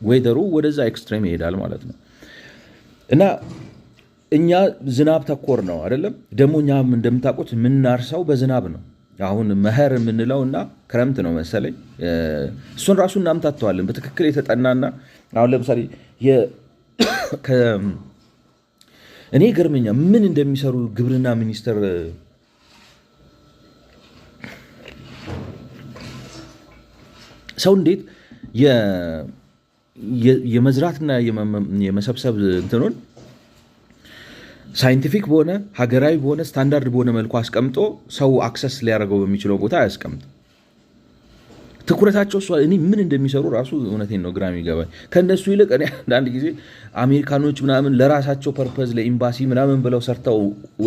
ዌዘሩ ወደዛ ኤክስትሪም ይሄዳል ማለት ነው እና እኛ ዝናብ ተኮር ነው አይደለም ደሞኛም እንደምታውቁት ምናርሰው በዝናብ ነው አሁን መኸር የምንለውና ክረምት ነው መሰለኝ እሱን ራሱ እናምታተዋለን በትክክል የተጠናና አሁን ለምሳሌ እኔ ገርመኛ ምን እንደሚሰሩ ግብርና ሚኒስተር ሰው እንዴት የመዝራትና የመሰብሰብ እንትኑን ሳይንቲፊክ በሆነ ሀገራዊ በሆነ ስታንዳርድ በሆነ መልኩ አስቀምጦ ሰው አክሰስ ሊያደርገው በሚችለው ቦታ ያስቀምጥ ትኩረታቸው እሱ እኔ ምን እንደሚሰሩ ራሱ እውነቴን ነው ግራም ይገባኝ ከነሱ ይልቅ እኔ አንድ ጊዜ አሜሪካኖች ምናምን ለራሳቸው ፐርፐዝ ለኤምባሲ ምናምን ብለው ሰርተው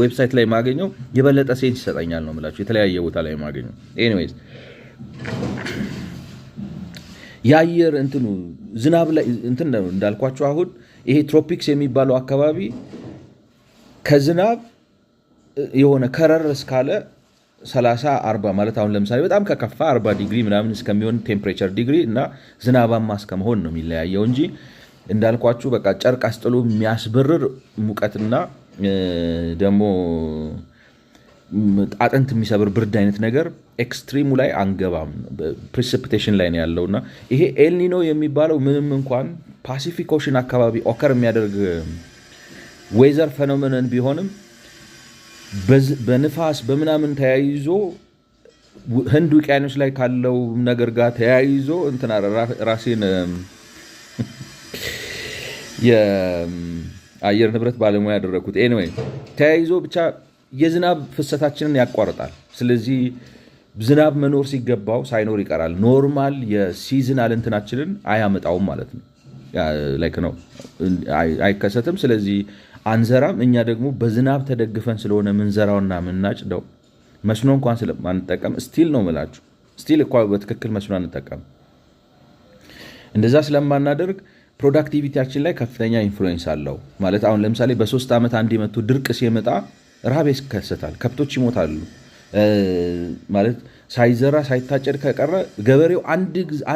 ዌብሳይት ላይ ማገኘው የበለጠ ሴንስ ይሰጣኛል ነው የምላችሁ የተለያየ ቦታ ላይ ማገኘው ኤኒዌይስ የአየር እንትኑ ዝናብ ላይ እንትን እንዳልኳችሁ አሁን ይሄ ትሮፒክስ የሚባለው አካባቢ ከዝናብ የሆነ ከረር እስካለ 30 40 ማለት አሁን ለምሳሌ በጣም ከከፋ 40 ዲግሪ ምናምን እስከሚሆን ቴምፕሬቸር ዲግሪ እና ዝናባማ እስከመሆን ነው የሚለያየው እንጂ እንዳልኳችሁ በቃ ጨርቅ አስጥሎ የሚያስበርር ሙቀትና ደግሞ አጥንት የሚሰብር ብርድ አይነት ነገር ኤክስትሪሙ ላይ አንገባም precipitation ላይ ነው ያለውና ይሄ ኤልኒኖ የሚባለው ምንም እንኳን ፓሲፊክ ኦሽን አካባቢ ኦከር የሚያደርግ ዌዘር ፌኖሜኖን ቢሆንም በንፋስ በምናምን ተያይዞ ህንድ ውቅያኖስ ላይ ካለው ነገር ጋር ተያይዞ እንትና ራሴን የአየር ንብረት ባለሙያ ያደረኩት። ኤኒዌይ ተያይዞ ብቻ የዝናብ ፍሰታችንን ያቋርጣል። ስለዚህ ዝናብ መኖር ሲገባው ሳይኖር ይቀራል። ኖርማል የሲዝናል እንትናችንን አያመጣውም ማለት ነው። ላይክ ነው አይከሰትም። ስለዚህ አንዘራም። እኛ ደግሞ በዝናብ ተደግፈን ስለሆነ ምንዘራውና ምናጭደው መስኖ እንኳን ስለማንጠቀም ስቲል ነው ምላችሁ ስቲል እኳ በትክክል መስኖ አንጠቀም። እንደዛ ስለማናደርግ ፕሮዳክቲቪቲያችን ላይ ከፍተኛ ኢንፍሉዌንስ አለው ማለት። አሁን ለምሳሌ በ3 ዓመት አንድ የመቱ ድርቅ ሲመጣ ረሃብ ይከሰታል፣ ከብቶች ይሞታሉ ማለት። ሳይዘራ ሳይታጨድ ከቀረ ገበሬው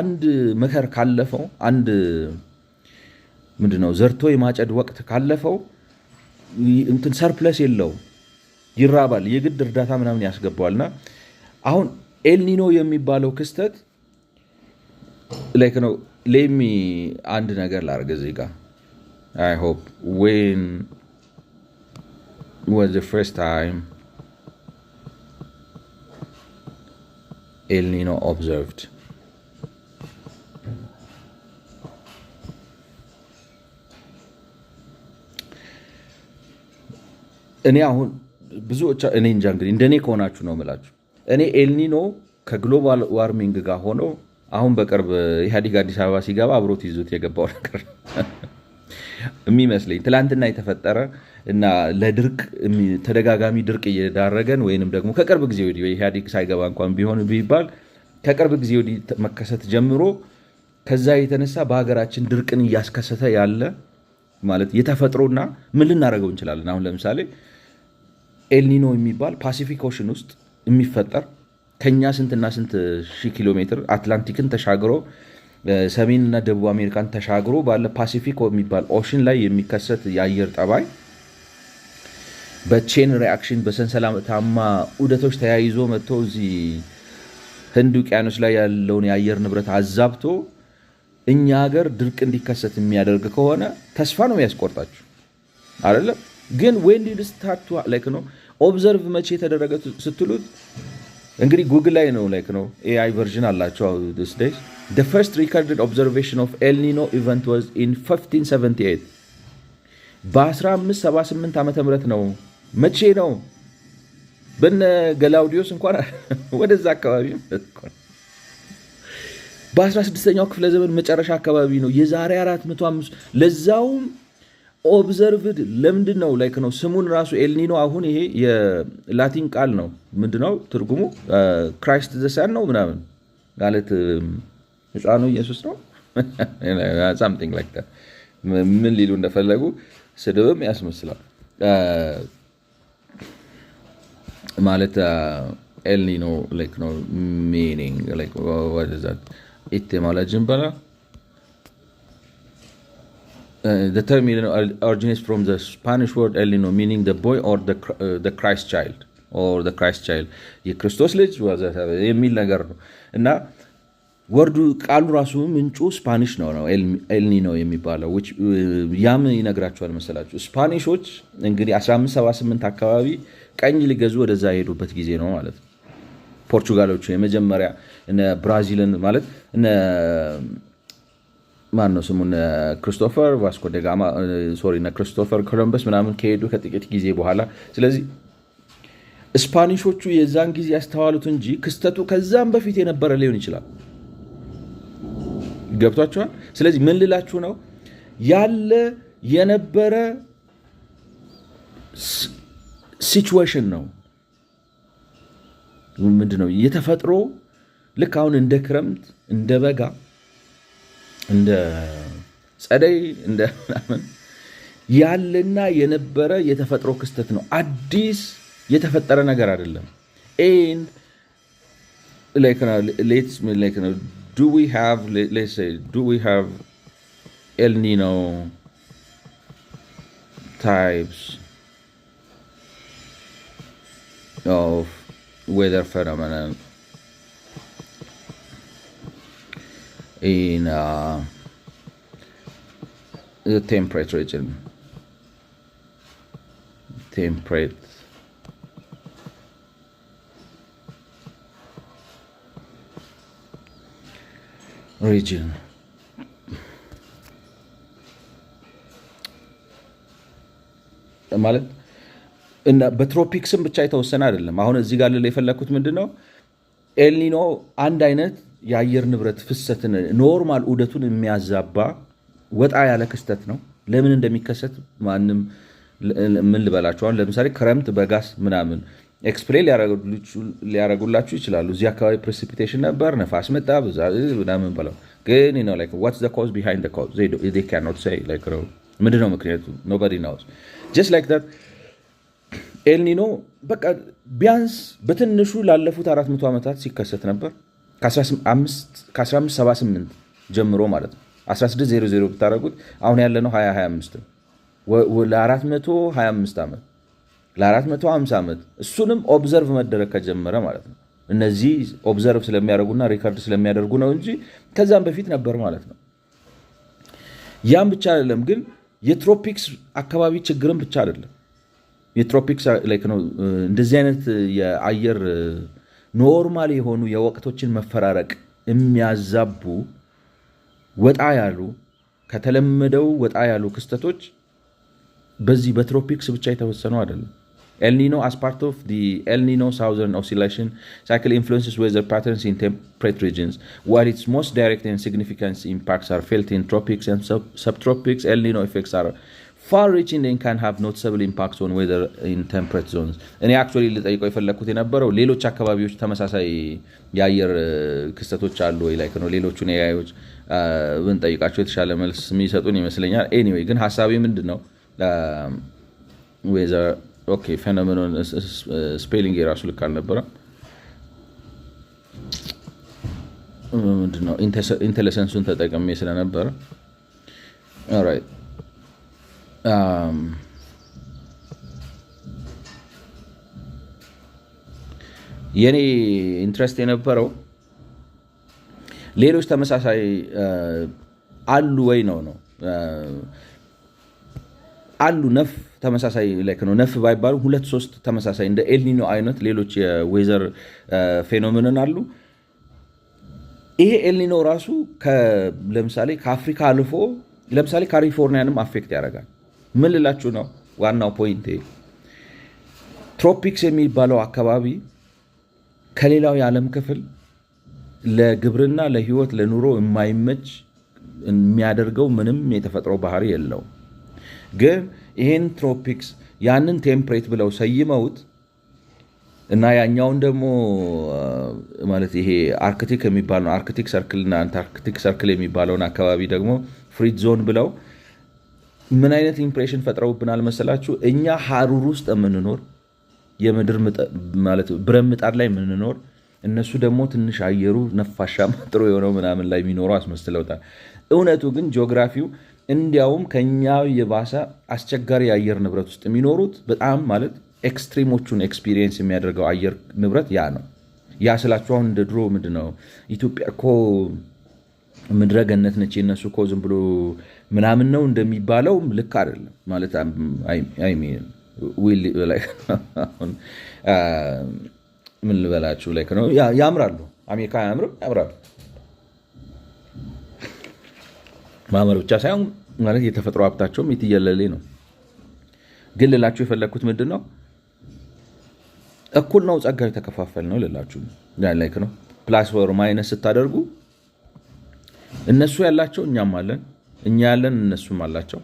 አንድ መከር ካለፈው አንድ ምንድነው ዘርቶ የማጨድ ወቅት ካለፈው እንትን ሰርፕለስ የለው ይራባል፣ የግድ እርዳታ ምናምን ያስገባዋልና አሁን ኤልኒኖ የሚባለው ክስተት ላይክ ነው። ሌሚ አንድ ነገር ላርግ እዚህ ጋር I hope when was the first time El Nino observed? እኔ አሁን ብዙዎች እኔ እንጃ እንግዲህ እንደኔ ከሆናችሁ ነው የምላችሁ። እኔ ኤልኒኖ ከግሎባል ዋርሚንግ ጋር ሆኖ አሁን በቅርብ ኢህአዴግ አዲስ አበባ ሲገባ አብሮት ይዞት የገባው ነገር የሚመስለኝ ትላንትና የተፈጠረ እና ለድርቅ ተደጋጋሚ ድርቅ እየዳረገን ወይንም ደግሞ ከቅርብ ጊዜ ወዲህ ኢህአዴግ ሳይገባ እንኳን ቢሆን ቢባል ከቅርብ ጊዜ ወዲህ መከሰት ጀምሮ ከዛ የተነሳ በሀገራችን ድርቅን እያስከሰተ ያለ ማለት የተፈጥሮና ምን ልናደርገው እንችላለን። አሁን ለምሳሌ ኤልኒኖ የሚባል ፓሲፊክ ኦሽን ውስጥ የሚፈጠር ከኛ ስንትና ስንት ሺህ ኪሎ ሜትር አትላንቲክን ተሻግሮ ሰሜንና ደቡብ አሜሪካን ተሻግሮ ባለ ፓሲፊክ የሚባል ኦሽን ላይ የሚከሰት የአየር ጠባይ በቼን ሪአክሽን በሰንሰለታማ ዑደቶች ተያይዞ መጥቶ እዚህ ህንድ ውቅያኖስ ላይ ያለውን የአየር ንብረት አዛብቶ እኛ ሀገር ድርቅ እንዲከሰት የሚያደርግ ከሆነ ተስፋ ነው የሚያስቆርጣችሁ አይደለም። ግን when did it start to like ነው ኦብዘርቭ መቼ የተደረገ ስትሉት እንግዲህ ጉግል ላይ ነው like ነው AI version አላቸው this days. The first recorded observation of El Nino event was in 1578 በ1578 ዓመተ ምህረት ነው። መቼ ነው? በነ ገላውዲዮስ እንኳን ወደዛ አካባቢ በ16ኛው ክፍለ ዘመን መጨረሻ አካባቢ ነው። የዛሬ 405 ለዛውም ኦብዘርቭድ ለምንድን ነው ላይክ ነው ስሙን ራሱ ኤልኒኖ አሁን ይሄ የላቲን ቃል ነው። ምንድነው ትርጉሙ? ክራይስት ዘ ሰን ነው ምናምን ማለት ሕፃኑ ኢየሱስ ነው something like that ምን ሊሉ እንደፈለጉ ስድብም ያስመስላል ማለት ኤልኒኖ ላይክ ነው meaning like what is that etymology በላ the term originates from the Spanish word El Nino meaning the boy or the Christ child or the Christ child የክርስቶስ ልጅ የሚል ነገር ነው እና ወርዱ ቃሉ ራሱ ምንጩ ስፓኒሽ ነው ኤል ኒኖ የሚባለው ያም ይነግራቸዋል መሰላችሁ። ስፓኒሾች እንግዲህ 1578 አካባቢ ቀኝ ሊገዙ ወደዛ የሄዱበት ጊዜ ነው ማለት ነው። ፖርቹጋሎቹ የመጀመሪያ እነ ብራዚልን ማለት እነ ማን ነው ስሙን ክሪስቶፈር ቫስኮ ደ ጋማ እነ ክሪስቶፈር ኮሎምበስ ምናምን ከሄዱ ከጥቂት ጊዜ በኋላ ስለዚህ ስፓኒሾቹ የዛን ጊዜ ያስተዋሉት እንጂ ክስተቱ ከዛም በፊት የነበረ ሊሆን ይችላል። ገብቷችኋል? ስለዚህ ምን ልላችሁ ነው ያለ የነበረ ሲቹዌሽን ነው። ምንድነው የተፈጥሮ ልክ አሁን እንደ ክረምት እንደ በጋ እንደ ጸደይ እንደ ምናምን ያለና የነበረ የተፈጥሮ ክስተት ነው። አዲስ የተፈጠረ ነገር አይደለም። and like do we have let's say do we have El Nino types of weather phenomenon in the temperate region? Temperate region. ማለት እና በትሮፒክስም ብቻ የተወሰነ አይደለም። አሁን እዚህ ጋር ልል የፈለግኩት ምንድነው ኤልኒኖ አንድ አይነት የአየር ንብረት ፍሰትን ኖርማል ዑደቱን የሚያዛባ ወጣ ያለ ክስተት ነው። ለምን እንደሚከሰት ማንም ምን ልበላቸዋል። ለምሳሌ ክረምት በጋስ ምናምን ኤክስፕሌን ሊያረጉላችሁ ይችላሉ። እዚህ አካባቢ ፕሬሲፒቴሽን ነበር፣ ነፋስ መጣ ምናምን ብለው ግን ዋትስ ዘ ኮዝ ቢሃይንድ ዘ ኮዝ they cannot say ምንድነው ምክንያቱ nobody knows just like that ኤልኒኖ በቃ ቢያንስ በትንሹ ላለፉት 400 ዓመታት ሲከሰት ነበር ከ1578 ጀምሮ ማለት ነው። 1600 ብታረጉት አሁን ያለነው 2025 ለ425 ዓመት ለ450 ዓመት እሱንም ኦብዘርቭ መደረግ ከጀመረ ማለት ነው። እነዚህ ኦብዘርቭ ስለሚያደርጉና ሪከርድ ስለሚያደርጉ ነው እንጂ ከዛም በፊት ነበር ማለት ነው። ያም ብቻ አይደለም ግን የትሮፒክስ አካባቢ ችግርም ብቻ አይደለም። የትሮፒክስ ነው እንደዚህ አይነት የአየር ኖርማል የሆኑ የወቅቶችን መፈራረቅ የሚያዛቡ ወጣ ያሉ ከተለመደው ወጣ ያሉ ክስተቶች በዚህ በትሮፒክስ ብቻ የተወሰኑ አይደለም። ኤልኒኖ as part of the El Nino Southern Oscillation cycle influences weather patterns in temperate regions. While its most direct and significant impacts are felt in tropics and subtropics, El Nino effects are far-reaching and can have noticeable impacts on weather in temperate zones. እኔ actually ልጠይቀው የፈለኩት የነበረው ሌሎች አካባቢዎች ተመሳሳይ የአየር ክስተቶች አሉ ወይ like ነው ሌሎቹን ኤአይዎች ብንጠይቃቸው የተሻለ መልስ የሚሰጡን ይመስለኛል። ኤኒዌይ ግን ሐሳቤ ምንድነው weather ኦኬ ፌኖሜኖን ስፔሊንግ የራሱ ልክ አልነበረም። ምንድነው ኢንተለሰንሱን ተጠቅሜ ስለነበረ ኦልራይት የኔ ኢንትረስት የነበረው ሌሎች ተመሳሳይ አሉ ወይ ነው አሉ ነፍ ተመሳሳይ ላይክ ነው ነፍ ባይባሉ 2-3 ተመሳሳይ እንደ ኤልኒኖ አይነት ሌሎች የዌዘር ፌኖሜኖን አሉ። ይሄ ኤልኒኖ ራሱ ለምሳሌ ከአፍሪካ አልፎ ለምሳሌ ካሊፎርኒያንም አፌክት ያደርጋል። ምን ልላችሁ ነው ዋናው ፖይንት ትሮፒክስ የሚባለው አካባቢ ከሌላው የዓለም ክፍል ለግብርና ለህይወት ለኑሮ የማይመች የሚያደርገው ምንም የተፈጥሮ ባህሪ የለውም። ግን ይሄን ትሮፒክስ ያንን ቴምፕሬት ብለው ሰይመውት እና ያኛውን ደግሞ ማለት ይሄ አርክቲክ የሚባለው አርክቲክ ሰርክል እና አንታርክቲክ ሰርክል የሚባለውን አካባቢ ደግሞ ፍሪድ ዞን ብለው ምን አይነት ኢምፕሬሽን ፈጥረውብናል መሰላችሁ? እኛ ሀሩር ውስጥ የምንኖር የምድር ማለት ብረት ምጣድ ላይ የምንኖር እነሱ ደግሞ ትንሽ አየሩ ነፋሻማ ጥሩ የሆነው ምናምን ላይ የሚኖሩ አስመስለውታል። እውነቱ ግን ጂኦግራፊው እንዲያውም ከኛ የባሰ አስቸጋሪ የአየር ንብረት ውስጥ የሚኖሩት በጣም ማለት ኤክስትሪሞቹን ኤክስፒሪየንስ የሚያደርገው አየር ንብረት ያ ነው። ያ ስላችሁ አሁን እንደ ድሮ ምንድነው ኢትዮጵያ እኮ ምድረ ገነት ነች የነሱ እኮ ዝም ብሎ ምናምን ነው እንደሚባለው ልክ አይደለም ማለት አይ ሚን ዊል ላይክ ምን ልበላችሁ ላይክ ነው ያምራሉ። አሜሪካ ያምራሉ ማመር ብቻ ሳይሆን ማለት የተፈጥሮ ሀብታቸውም የትየለሌ ነው። ግን ልላችሁ የፈለኩት ምንድነው እኩል ነው ጸጋው የተከፋፈል ነው ልላችሁ ላይክ ነው ፕላስ ወር ማይነስ ስታደርጉ እነሱ ያላቸው እኛም አለን እኛ ያለን እነሱም አላቸው።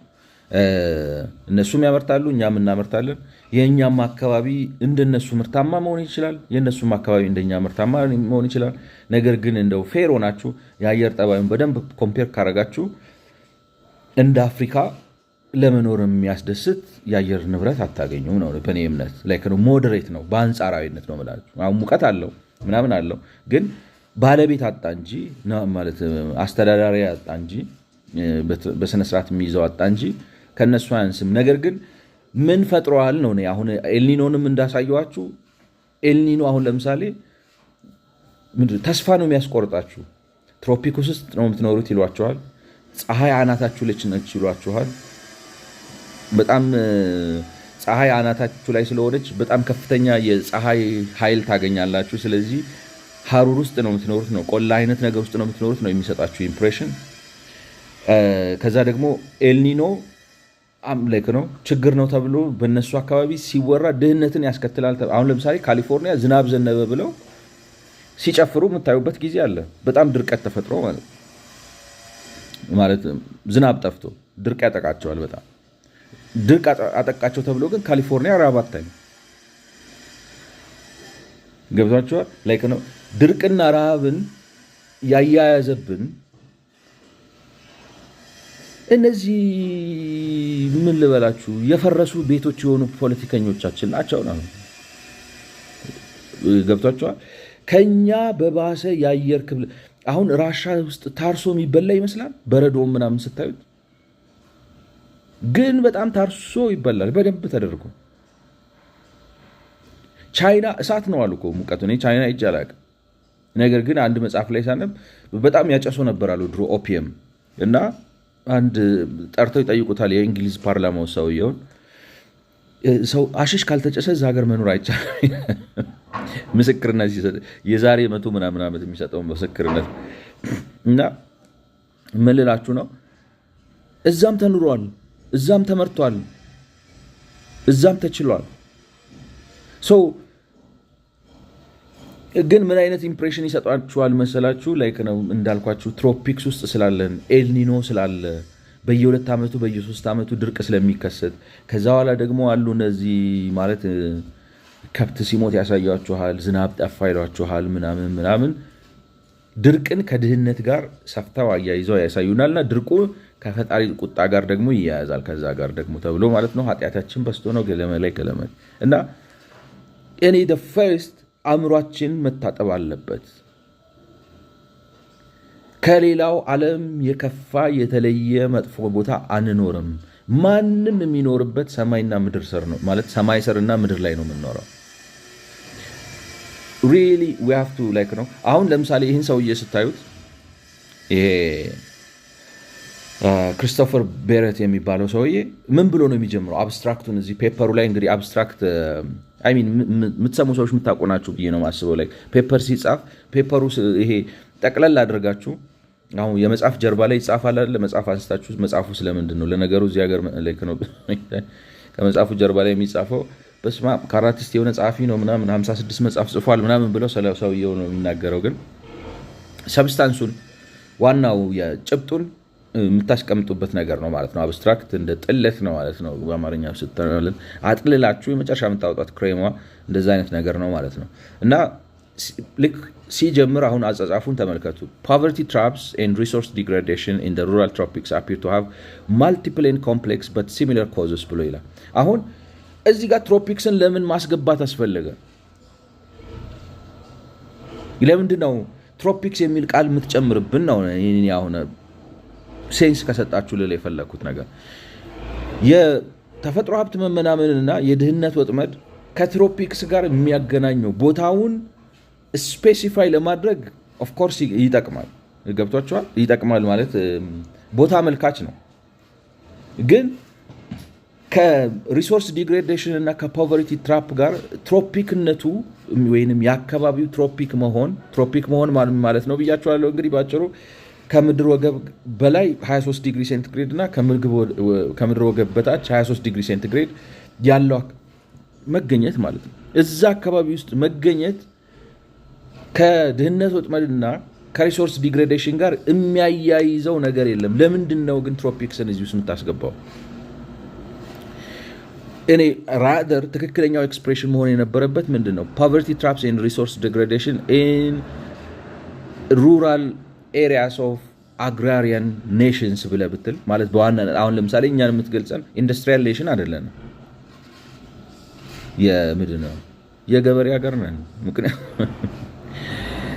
እነሱም ያመርታሉ እኛም እናመርታለን። የኛም አካባቢ እንደነሱ ምርታማ መሆን ይችላል፣ የነሱም አካባቢ እንደኛ ምርታማ መሆን ይችላል። ነገር ግን እንደው ፌር ሆናችሁ የአየር ጠባዩን በደንብ ኮምፔር ካረጋችሁ እንደ አፍሪካ ለመኖር የሚያስደስት የአየር ንብረት አታገኙም ነው በእኔ እምነት። ላይክ ነው ሞዴሬት ነው በአንጻራዊነት ነው ማለት አሁን ሙቀት አለው ምናምን አለው ግን ባለቤት አጣ እንጂ ማለት አስተዳዳሪ አጣ እንጂ በስነ ስርዓት የሚይዘው አጣ እንጂ ከነሱ አያንስም። ነገር ግን ምን ፈጥሯል ነው አሁን ኤልኒኖንም እንዳሳየዋችሁ ኤልኒኖ አሁን ለምሳሌ ተስፋ ነው የሚያስቆርጣችሁ። ትሮፒክስ ውስጥ ነው የምትኖሩት ይሏችኋል። ፀሐይ አናታችሁ ላይ ነች ይሏችኋል። በጣም ፀሐይ አናታችሁ ላይ ስለሆነች በጣም ከፍተኛ የፀሐይ ኃይል ታገኛላችሁ። ስለዚህ ሀሩር ውስጥ ነው የምትኖሩት ነው ቆላ አይነት ነገር ውስጥ ነው የምትኖሩት ነው የሚሰጣችሁ ኢምፕሬሽን። ከዛ ደግሞ ኤልኒኖ ላይክ ነው ችግር ነው ተብሎ በእነሱ አካባቢ ሲወራ ድህነትን ያስከትላል። አሁን ለምሳሌ ካሊፎርኒያ ዝናብ ዘነበ ብለው ሲጨፍሩ የምታዩበት ጊዜ አለ። በጣም ድርቀት ተፈጥሮ ማለት ዝናብ ጠፍቶ ድርቅ ያጠቃቸዋል። በጣም ድርቅ አጠቃቸው ተብሎ ግን ካሊፎርኒያ ረሃብ አታይም። ገብቷቸዋል። ላይክ ነው ድርቅና ረሃብን ያያያዘብን እነዚህ ምን ልበላችሁ የፈረሱ ቤቶች የሆኑ ፖለቲከኞቻችን ናቸው ነው። ገብቷቸዋል። ከኛ በባሰ የአየር ክብል አሁን ራሻ ውስጥ ታርሶ የሚበላ ይመስላል። በረዶ ምናምን ስታዩት ግን በጣም ታርሶ ይበላል በደንብ ተደርጎ። ቻይና እሳት ነው አሉ እኮ ሙቀቱ። እኔ ቻይና ሄጄ አላውቅም። ነገር ግን አንድ መጽሐፍ ላይ ሳነብ በጣም ያጨሱ ነበር አሉ ድሮ ኦፒየም። እና አንድ ጠርተው ይጠይቁታል የእንግሊዝ ፓርላማው ሰውየውን፣ ሰው አሽሽ ካልተጨሰ እዛ ሀገር መኖር አይቻልም ምስክርነት ሲሰጥ የዛሬ 100 ምናምን ዓመት የሚሰጠው ምስክርነት። እና ምን ልላችሁ ነው እዛም ተኑሯል፣ እዛም ተመርቷል፣ እዛም ተችሏል። ግን ምን አይነት ኢምፕሬሽን ይሰጣችኋል መሰላችሁ? ላይክ ነው እንዳልኳችሁ ትሮፒክስ ውስጥ ስላለን ኤልኒኖ ስላለ በየ2 ዓመቱ በየ3 ዓመቱ ድርቅ ስለሚከሰት ከዛ በኋላ ደግሞ አሉ እነዚህ ማለት ከብት ሲሞት ያሳያችኋል፣ ዝናብ ጠፋ ይሏችኋል ምናምን ድርቅን ከድህነት ጋር ሰፍተው አያይዘው ያሳዩናልና ድርቁ ከፈጣሪ ቁጣ ጋር ደግሞ ይያያዛል ከዛ ጋር ደግሞ ተብሎ ማለት ነው። ኃጢአታችን በስቶ ነው ገለመላይ እና እኔ ፈርስት አእምሯችን መታጠብ አለበት። ከሌላው ዓለም የከፋ የተለየ መጥፎ ቦታ አንኖርም። ማንም የሚኖርበት ሰማይና ምድር ስር ነው ማለት ሰማይ ስርና ምድር ላይ ነው የምንኖረው። ሪሊ ዊ ሃቭ ቱ ላይክ ነው። አሁን ለምሳሌ ይህን ሰውዬ ስታዩት ይሄ ክሪስቶፈር ቤረት የሚባለው ሰውዬ ምን ብሎ ነው የሚጀምረው? አብስትራክቱን እዚህ ፔፐሩ ላይ እንግዲህ አብስትራክት የምትሰሙ ሰዎች የምታውቁ ናችሁ ብዬ ነው ማስበው። ላይ ፔፐር ሲጻፍ ፔፐሩ ይሄ ጠቅለል አድርጋችሁ አሁን የመጽሐፍ ጀርባ ላይ ይጻፋል አይደል? መጽሐፍ አንስታችሁ መጽሐፉ ስለምንድን ነው ለነገሩ እዚህ ሀገር ላይ ነው ከመጽሐፉ ጀርባ ላይ የሚጻፈው በስማ ካራቲስት የሆነ ጸሐፊ ነው ምናምን 56 መጽሐፍ ጽፏል ምናምን ብለው ሰውየው ነው የሚናገረው። ግን ሰብስታንሱን ዋናው የጭብጡን የምታስቀምጡበት ነገር ነው ማለት ነው። አብስትራክት እንደ ጥለት ነው ማለት ነው በአማርኛ ስትተናለን አጥልላችሁ የመጨረሻ የምታወጣት ክሬሟ እንደዛ አይነት ነገር ነው ማለት ነው። እና ልክ ሲጀምር አሁን አጻጻፉን ተመልከቱ። poverty traps and resource degradation in the rural tropics appear to have multiple and complex but similar causes ብሎ ይላል። አሁን እዚህ ጋር ትሮፒክስን ለምን ማስገባት አስፈለገ? ለምንድን ነው ትሮፒክስ የሚል ቃል የምትጨምርብን ነው? አሁን ሴንስ ከሰጣችሁ ልል የፈለግኩት ነገር የተፈጥሮ ሀብት መመናመንና የድህነት ወጥመድ ከትሮፒክስ ጋር የሚያገናኘው ቦታውን ስፔሲፋይ ለማድረግ ኦፍኮርስ ይጠቅማል። ገብቷችኋል? ይጠቅማል ማለት ቦታ መልካች ነው። ግን ከሪሶርስ ዲግሬዴሽን እና ከፖቨርቲ ትራፕ ጋር ትሮፒክነቱ ወይንም የአካባቢው ትሮፒክ መሆን ማለት ነው ብያችኋለሁ። እንግዲህ ባጭሩ ከምድር ወገብ በላይ 23 ዲግሪ ሴንቲግሬድ እና ከምድር ወገብ በታች 23 ዲግሪ ሴንቲግሬድ ያለው መገኘት ማለት ነው። እዛ አካባቢ ውስጥ መገኘት ከድህነት ወጥመድና ከሪሶርስ ዲግሬዴሽን ጋር የሚያያይዘው ነገር የለም። ለምንድን ነው ግን ትሮፒክስን እዚህ ውስጥ የምታስገባው? እኔ ራደር ትክክለኛው ኤክስፕሬሽን መሆን የነበረበት ምንድን ነው? ፖቨርቲ ትራፕስ ኤንድ ሪሶርስ ዲግሬዴሽን ኢን ሩራል ኤሪያስ ኦፍ አግራሪያን ኔሽንስ ብለህ ብትል ማለት በዋናነት አሁን ለምሳሌ እኛን የምትገልጸን ኢንዱስትሪያል ኔሽን አይደለን፣ የምንድን ነው የገበሬ ሀገር ነን። ምክንያቱም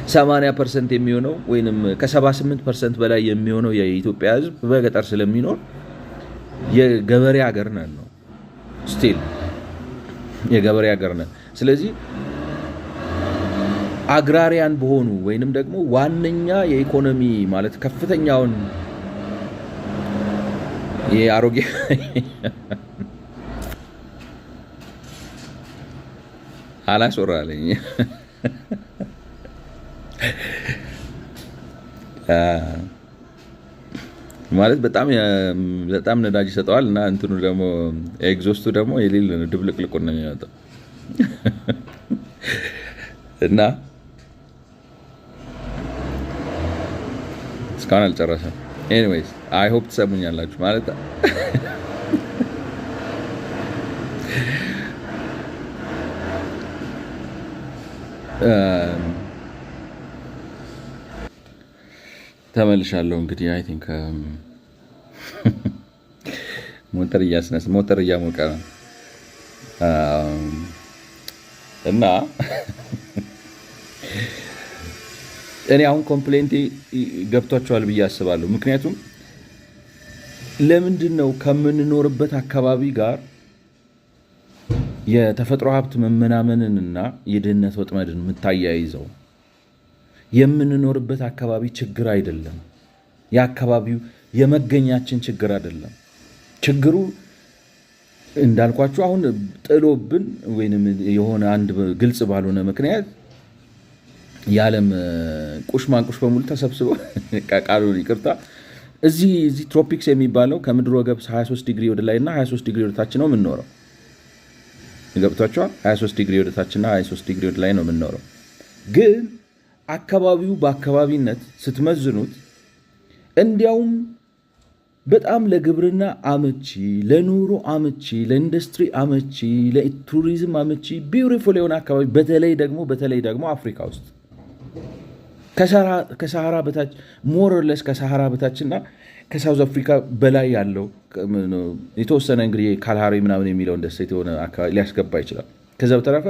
80% የሚሆነው ወይንም ከ78% በላይ የሚሆነው የኢትዮጵያ ሕዝብ በገጠር ስለሚኖር የገበሬ ሀገር ነን ነው ስቲል የገበሬ ሀገር ነን። ስለዚህ አግራሪያን በሆኑ ወይንም ደግሞ ዋነኛ የኢኮኖሚ ማለት ከፍተኛውን የአሮጌ አላስወራለኝ ማለት በጣም ነዳጅ ይሰጠዋል እና እንትኑ ደግሞ ኤግዞስቱ ደግሞ የሌለ ድብልቅልቁን ነው የሚመጣው እና እስካሁን አልጨረሰም። ኤኒዌይስ አይ ሆፕ ትሰሙኛላችሁ ማለት ተመልሻለሁ። እንግዲህ አይ ቲንክ ሞተር እያሞቀ ነው እና እኔ አሁን ኮምፕሌንቴ ገብቷቸዋል ብዬ አስባለሁ። ምክንያቱም ለምንድን ነው ከምንኖርበት አካባቢ ጋር የተፈጥሮ ሀብት መመናመንንና የድህነት ወጥመድን የምታያይዘው? የምንኖርበት አካባቢ ችግር አይደለም፣ የአካባቢው የመገኛችን ችግር አይደለም። ችግሩ እንዳልኳችሁ አሁን ጥሎብን ወይም የሆነ አንድ ግልጽ ባልሆነ ምክንያት የዓለም ቁሽማንቁሽ በሙሉ ተሰብስበው ቃሉን ይቅርታ እዚህ ትሮፒክስ የሚባለው ከምድር ወገብ 23 ዲግሪ ወደ ላይ እና 23 ዲግሪ ወደታች ነው የምንኖረው። ገብቷቸዋል። 23 ዲግሪ ወደታችና 23 ዲግሪ ወደ ላይ ነው የምንኖረው። ግን አካባቢው በአካባቢነት ስትመዝኑት እንዲያውም በጣም ለግብርና አመቺ፣ ለኑሮ አመቺ፣ ለኢንዱስትሪ አመቺ፣ ለቱሪዝም አመቺ ቢዩቲፉል የሆነ አካባቢ በተለይ ደግሞ አፍሪካ ውስጥ ከሰሃራ በታች ሞርለስ ከሰሃራ በታችና ከሳውዝ አፍሪካ በላይ ያለው የተወሰነ እንግዲህ ካልሃሪ ምናምን የሚለው ደሴት የሆነ አካባቢ ሊያስገባ ይችላል። ከዛ በተረፈ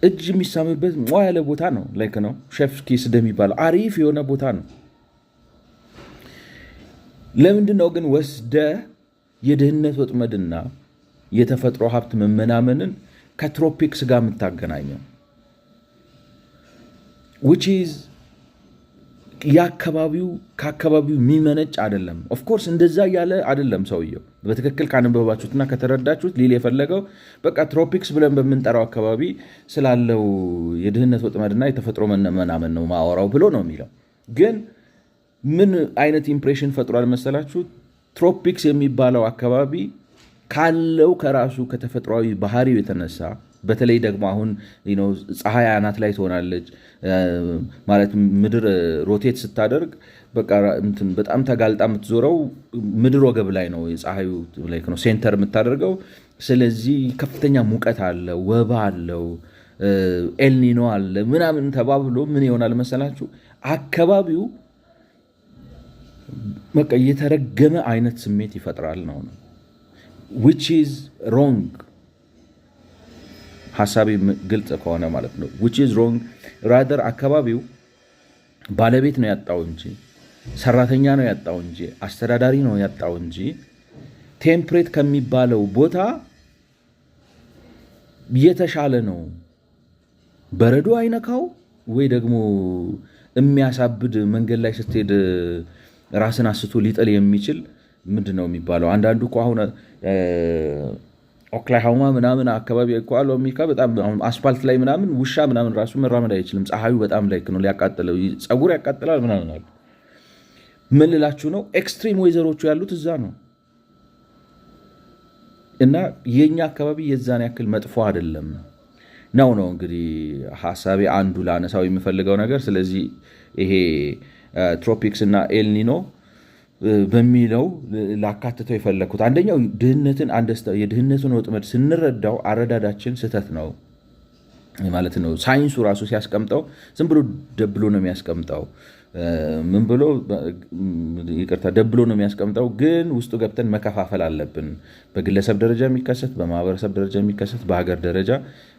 እጅ የሚሳምበት ያለ ቦታ ነው። ላይክ ነው ሼፍ ኪስ እንደሚባለው አሪፍ የሆነ ቦታ ነው። ለምንድን ነው ግን ወስደ የድህነት ወጥመድና የተፈጥሮ ሀብት መመናመንን ከትሮፒክስ ጋር የምታገናኘው? which is ከአካባቢው የሚመነጭ አይደለም። ኦፍኮርስ እንደዛ ያለ አይደለም ሰውየው። በትክክል ካነበባችሁትና ከተረዳችሁት ሊል የፈለገው በቃ ትሮፒክስ ብለን በምንጠራው አካባቢ ስላለው የድህነት ወጥመድና የተፈጥሮ መመናመን ነው ማወራው ብሎ ነው የሚለው። ግን ምን አይነት ኢምፕሬሽን ፈጥሯል መሰላችሁ? ትሮፒክስ የሚባለው አካባቢ ካለው ከራሱ ከተፈጥሯዊ ባህሪው የተነሳ በተለይ ደግሞ አሁን ፀሐይ አናት ላይ ትሆናለች ማለት ምድር ሮቴት ስታደርግ በጣም ተጋልጣ የምትዞረው ምድር ወገብ ላይ ነው፣ የፀሐዩ ላይ ነው ሴንተር የምታደርገው። ስለዚህ ከፍተኛ ሙቀት አለ፣ ወባ አለው፣ ኤልኒኖ አለ ምናምን ተባብሎ ምን ይሆናል መሰላችሁ? አካባቢው በቃ የተረገመ አይነት ስሜት ይፈጥራል ነው which is wrong። ሐሳቢ ግልጽ ከሆነ ማለት ነው which is wrong። rather አካባቢው ባለቤት ነው ያጣው እንጂ ሰራተኛ ነው ያጣው እንጂ አስተዳዳሪ ነው ያጣው እንጂ ቴምፕሬት ከሚባለው ቦታ የተሻለ ነው። በረዶ አይነካው ወይ ደግሞ የሚያሳብድ መንገድ ላይ ስትሄድ ራስን አስቶ ሊጥል የሚችል ምንድነው የሚባለው? አንዳንዱ እኮ አሁን ኦክላሆማ ምናምን አካባቢ እኮ አለው አሜሪካ በጣም አሁን አስፋልት ላይ ምናምን ውሻ ምናምን ራሱ መራመድ አይችልም። ፀሐዩ በጣም ላይ ነው ሊያቃጥለው፣ ፀጉር ያቃጥላል ምናምን አለ። ምን ልላችሁ ነው? ኤክስትሪም ዌዘሮቹ ያሉት እዛ ነው። እና የኛ አካባቢ የዛን ያክል መጥፎ አይደለም ነው እንግዲህ ሐሳቤ አንዱ ላነሳው የምፈልገው ነገር። ስለዚህ ይሄ ትሮፒክስ እና ኤልኒኖ በሚለው ላካትተው የፈለኩት አንደኛው የድህነቱን ወጥመድ ስንረዳው አረዳዳችን ስህተት ነው ማለት ነው። ሳይንሱ ራሱ ሲያስቀምጠው ዝም ብሎ ደብሎ ነው የሚያስቀምጠው። ምን ብሎ ይቅርታ ደብሎ ነው የሚያስቀምጠው። ግን ውስጡ ገብተን መከፋፈል አለብን። በግለሰብ ደረጃ የሚከሰት፣ በማህበረሰብ ደረጃ የሚከሰት፣ በሀገር ደረጃ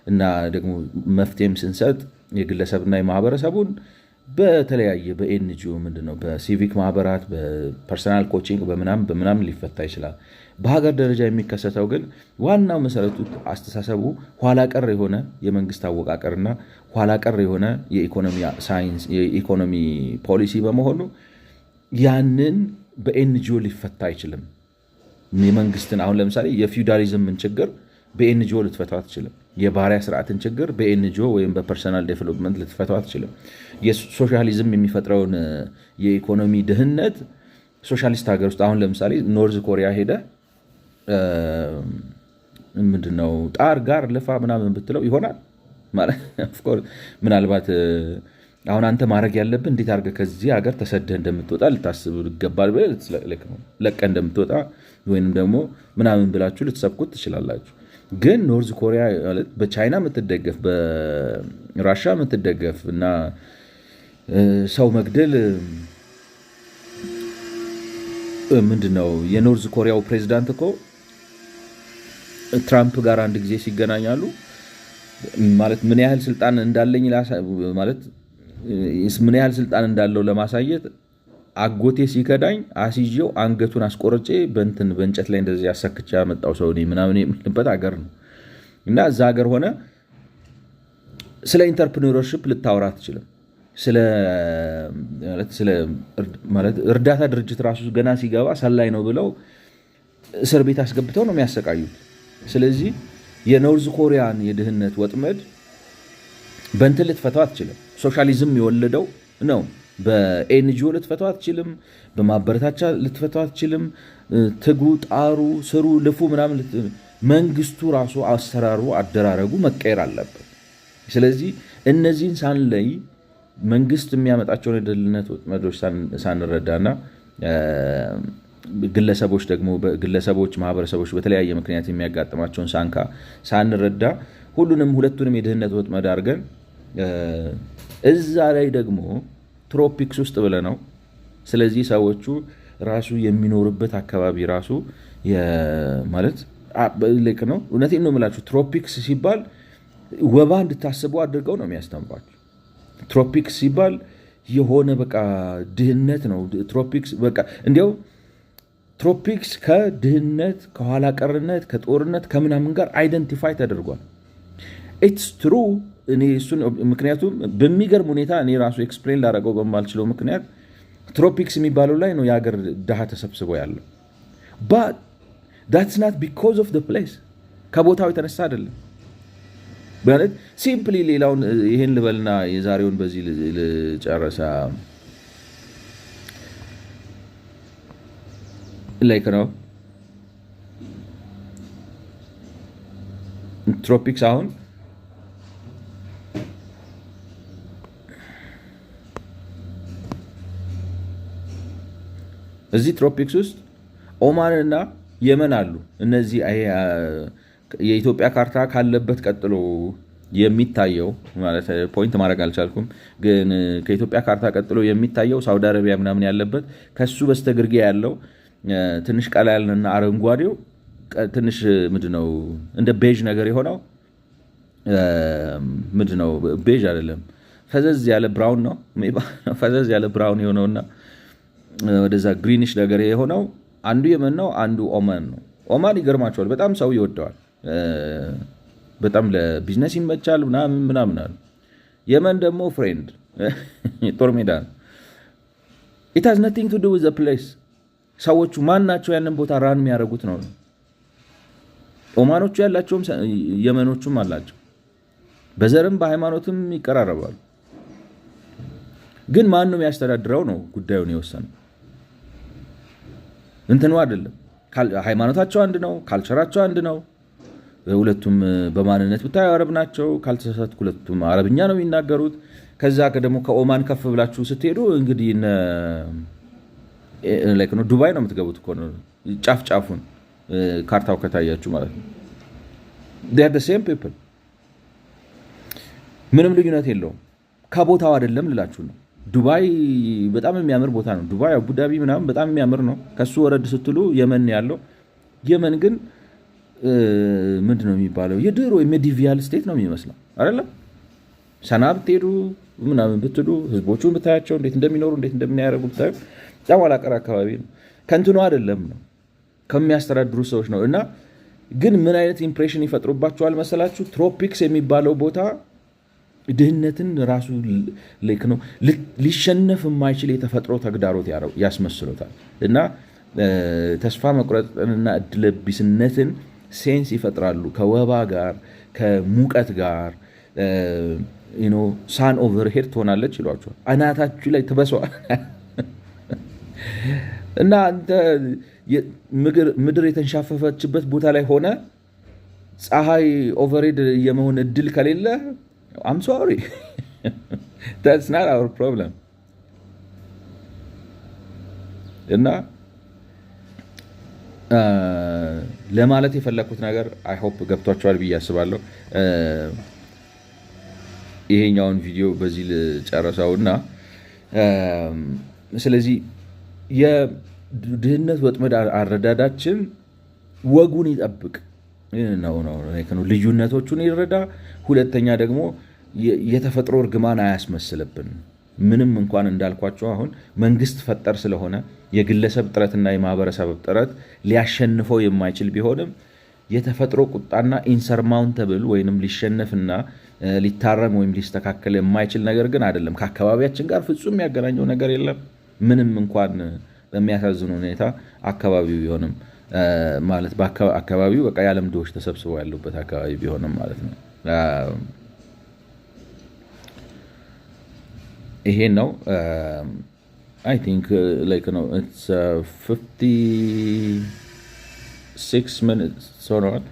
እና ደግሞ መፍትሄም ስንሰጥ የግለሰብና የማህበረሰቡን በተለያየ በኤንጂኦ ምንድነው በሲቪክ ማህበራት በፐርሰናል ኮቺንግ በምናምን ሊፈታ ይችላል። በሀገር ደረጃ የሚከሰተው ግን ዋናው መሰረቱ አስተሳሰቡ ኋላ ቀር የሆነ የመንግስት አወቃቀርና ኋላ ቀር የሆነ የኢኮኖሚ ፖሊሲ በመሆኑ ያንን በኤንጂኦ ሊፈታ አይችልም። የመንግስትን አሁን ለምሳሌ የፊውዳሊዝምን ችግር በኤንጂኦ ልትፈታው አትችልም። የባሪያ ስርዓትን ችግር በኤንጂኦ ወይም በፐርሰናል ዴቨሎፕመንት ልትፈታው አትችልም። የሶሻሊዝም የሚፈጥረውን የኢኮኖሚ ድህነት ሶሻሊስት ሀገር ውስጥ አሁን ለምሳሌ ኖርዝ ኮሪያ ሄደ ምንድነው ጣር ጋር ልፋ ምናምን ብትለው ይሆናል ማለት ምናልባት አሁን አንተ ማድረግ ያለብን እንዴት አድርገህ ከዚህ ሀገር ተሰደህ እንደምትወጣ ልታስብ ይገባል። ለቀ እንደምትወጣ ወይንም ደግሞ ምናምን ብላችሁ ልትሰብኩት ትችላላችሁ። ግን ኖርዝ ኮሪያ ማለት በቻይና የምትደገፍ በራሻ የምትደገፍ እና ሰው መግደል ምንድነው የኖርዝ ኮሪያው ፕሬዚዳንት እኮ ትራምፕ ጋር አንድ ጊዜ ሲገናኛሉ ማለት ምን ያህል ስልጣን እንዳለኝ ማለት ምን ያህል ስልጣን እንዳለው ለማሳየት አጎቴ ሲከዳኝ አሲጄው አንገቱን አስቆርጬ በእንጨት ላይ እንደዚህ ያሰክቻ ያመጣው ሰው ነኝ ምናምን የሚልበት ሀገር ነው። እና እዛ ሀገር ሆነ ስለ ኢንተርፕሪነርሺፕ ልታወራ አትችልም። ማለት እርዳታ ድርጅት ራሱ ገና ሲገባ ሰላይ ነው ብለው እስር ቤት አስገብተው ነው የሚያሰቃዩት። ስለዚህ የኖርዝ ኮሪያን የድህነት ወጥመድ በእንትን ልትፈታው አትችልም። ሶሻሊዝም የወለደው ነው። በኤንጂኦ ልትፈታው አትችልም። በማበረታቻ ልትፈታው አትችልም። ትጉ፣ ጣሩ፣ ስሩ፣ ልፉ ምናምን መንግስቱ ራሱ አሰራሩ፣ አደራረጉ መቀየር አለበት። ስለዚህ እነዚህን ሳንለይ መንግስት የሚያመጣቸውን የድህነት ወጥመዶች ሳንረዳና ግለሰቦች ማህበረሰቦች በተለያየ ምክንያት የሚያጋጥማቸውን ሳንካ ሳንረዳ ሁለቱንም የድህነት ወጥመድ አድርገን እዛ ላይ ደግሞ ትሮፒክስ ውስጥ ብለ ነው። ስለዚህ ሰዎቹ ራሱ የሚኖርበት አካባቢ ራሱ ማለት ልክ ነው። እውነቴን ነው የምላችሁ። ትሮፒክስ ሲባል ወባ እንድታስቡ አድርገው ነው የሚያስተምሯቸው። ትሮፒክስ ሲባል የሆነ በቃ ድህነት ነው። ትሮፒክስ በቃ እንዲያው ትሮፒክስ ከድህነት ከኋላ ቀርነት ከጦርነት ከምናምን ጋር አይደንቲፋይ ተደርጓል። ኢትስ ትሩ። እኔ እሱን ምክንያቱም በሚገርም ሁኔታ እኔ ራሱ ኤክስፕሌን ላደረገው በማልችለው ምክንያት ትሮፒክስ የሚባለው ላይ ነው የሀገር ድሃ ተሰብስቦ ያለው። but that's not because of the place ከቦታው የተነሳ አይደለም። ማለት ሲምፕሊ ሌላውን ይሄን ልበልና የዛሬውን በዚህ ልጨረሳ ላይክ ነው። ትሮፒክስ አሁን እዚህ ትሮፒክስ ውስጥ ኦማንና የመን አሉ። እነዚህ የኢትዮጵያ ካርታ ካለበት ቀጥሎ የሚታየው ማለት ፖይንት ማድረግ አልቻልኩም፣ ግን ከኢትዮጵያ ካርታ ቀጥሎ የሚታየው ሳውዲ አረቢያ ምናምን ያለበት ከሱ በስተግርጌ ያለው ትንሽ ቀላ ያለና አረንጓዴው ትንሽ ምንድነው እንደ ቤጅ ነገር የሆነው ምንድነው ቤጅ አይደለም፣ ፈዘዝ ያለ ብራውን ነው። ፈዘዝ ያለ ብራውን የሆነውና ወደዛ ግሪኒሽ ነገር የሆነው አንዱ የመን ነው፣ አንዱ ኦማን ነው። ኦማን ይገርማቸዋል፣ በጣም ሰው ይወደዋል፣ በጣም ለቢዝነስ ይመቻል ምናምን አሉ። የመን ደግሞ ፍሬንድ ጦር ሜዳ ነው። it has nothing to do with the place። ሰዎቹ ማን ናቸው ያንን ቦታ ራን የሚያደርጉት ነው። ኦማኖቹ ያላቸውም የመኖቹም አላቸው፣ በዘርም በሃይማኖትም ይቀራረባሉ። ግን ማን ነው የሚያስተዳድረው ነው ጉዳዩን የወሰነው። እንትኑ አይደለም። ሃይማኖታቸው አንድ ነው፣ ካልቸራቸው አንድ ነው። ሁለቱም በማንነት ብታዩ አረብ ናቸው። ካልተሳሳትኩ ሁለቱም አረብኛ ነው የሚናገሩት። ከዛ ደግሞ ከኦማን ከፍ ብላችሁ ስትሄዱ እንግዲህ ላይክ ነው ዱባይ ነው የምትገቡት እኮ ነው። ጫፍ ጫፉን ካርታው ከታያችሁ ማለት ነው። they are the same people። ምንም ልዩነት የለውም። ከቦታው አይደለም ልላችሁ ነው። ዱባይ በጣም የሚያምር ቦታ ነው። ዱባይ አቡዳቢ ምናምን በጣም የሚያምር ነው። ከሱ ወረድ ስትሉ የመን ያለው። የመን ግን ምንድነው የሚባለው የድሮ ሜዲቪያል ስቴት ነው የሚመስለው አይደለም። ሰና ብትሄዱ ምናምን ብትሉ ህዝቦቹን ብታያቸው እንዴት እንደሚኖሩ እንዴት እንደሚያደርጉ ብታዩ በጣም ኋላ ቀር አካባቢ ነው። ከእንትኑ አይደለም ነው ከሚያስተዳድሩ ሰዎች ነው። እና ግን ምን አይነት ኢምፕሬሽን ይፈጥሩባቸዋል መሰላችሁ? ትሮፒክስ የሚባለው ቦታ ድህነትን ራሱ ልክ ነው ሊሸነፍ የማይችል የተፈጥሮ ተግዳሮት ያስመስሎታል። እና ተስፋ መቁረጥንና እድለቢስነትን ሴንስ ይፈጥራሉ ከወባ ጋር ከሙቀት ጋር ሳን ኦቨርሄድ ትሆናለች ይሏቸዋል። አናታችሁ ላይ ትበሰዋል እና አንተ ምድር የተንሻፈፈችበት ቦታ ላይ ሆነ ፀሐይ ኦቨርሄድ የመሆን እድል ከሌለ አም ሶሪ that's not our problem እና ለማለት የፈለኩት ነገር አይ ሆፕ ገብቷቸዋል ብዬ አስባለሁ። ይሄኛውን ቪዲዮ በዚህ ልጨርሰውና ስለዚህ የድህነት ወጥመድ አረዳዳችን ወጉን ይጠብቅ ነው ልዩነቶቹን ይረዳ። ሁለተኛ ደግሞ የተፈጥሮ እርግማን አያስመስልብን። ምንም እንኳን እንዳልኳቸው አሁን መንግስት ፈጠር ስለሆነ የግለሰብ ጥረትና የማህበረሰብ ጥረት ሊያሸንፈው የማይችል ቢሆንም የተፈጥሮ ቁጣና ኢንሰርማውንተብል ወይንም ሊሸነፍና ሊታረም ወይም ሊስተካከል የማይችል ነገር ግን አይደለም። ከአካባቢያችን ጋር ፍጹም የሚያገናኘው ነገር የለም። ምንም እንኳን በሚያሳዝን ሁኔታ አካባቢው ቢሆንም ማለት አካባቢው በቃ የዓለም ድሆች ተሰብስበው ያሉበት አካባቢ ቢሆንም ማለት ነው። ይሄ ነው I think like it's 56 minutes ሆኗል።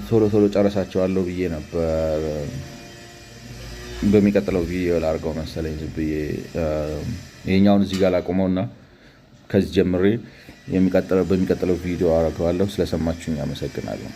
ቶሎ ጨረሳቸዋለሁ ብዬ ነበር። በሚቀጥለው ቪዲዮ ላድርገው መሰለኝ ዝም ብዬ ይሄኛውን እዚህ ጋር ላቆመውና ከዚህ ጀምሬ በሚቀጥለው ቪዲዮ አደርገዋለሁ። ስለሰማችሁኝ አመሰግናለሁ።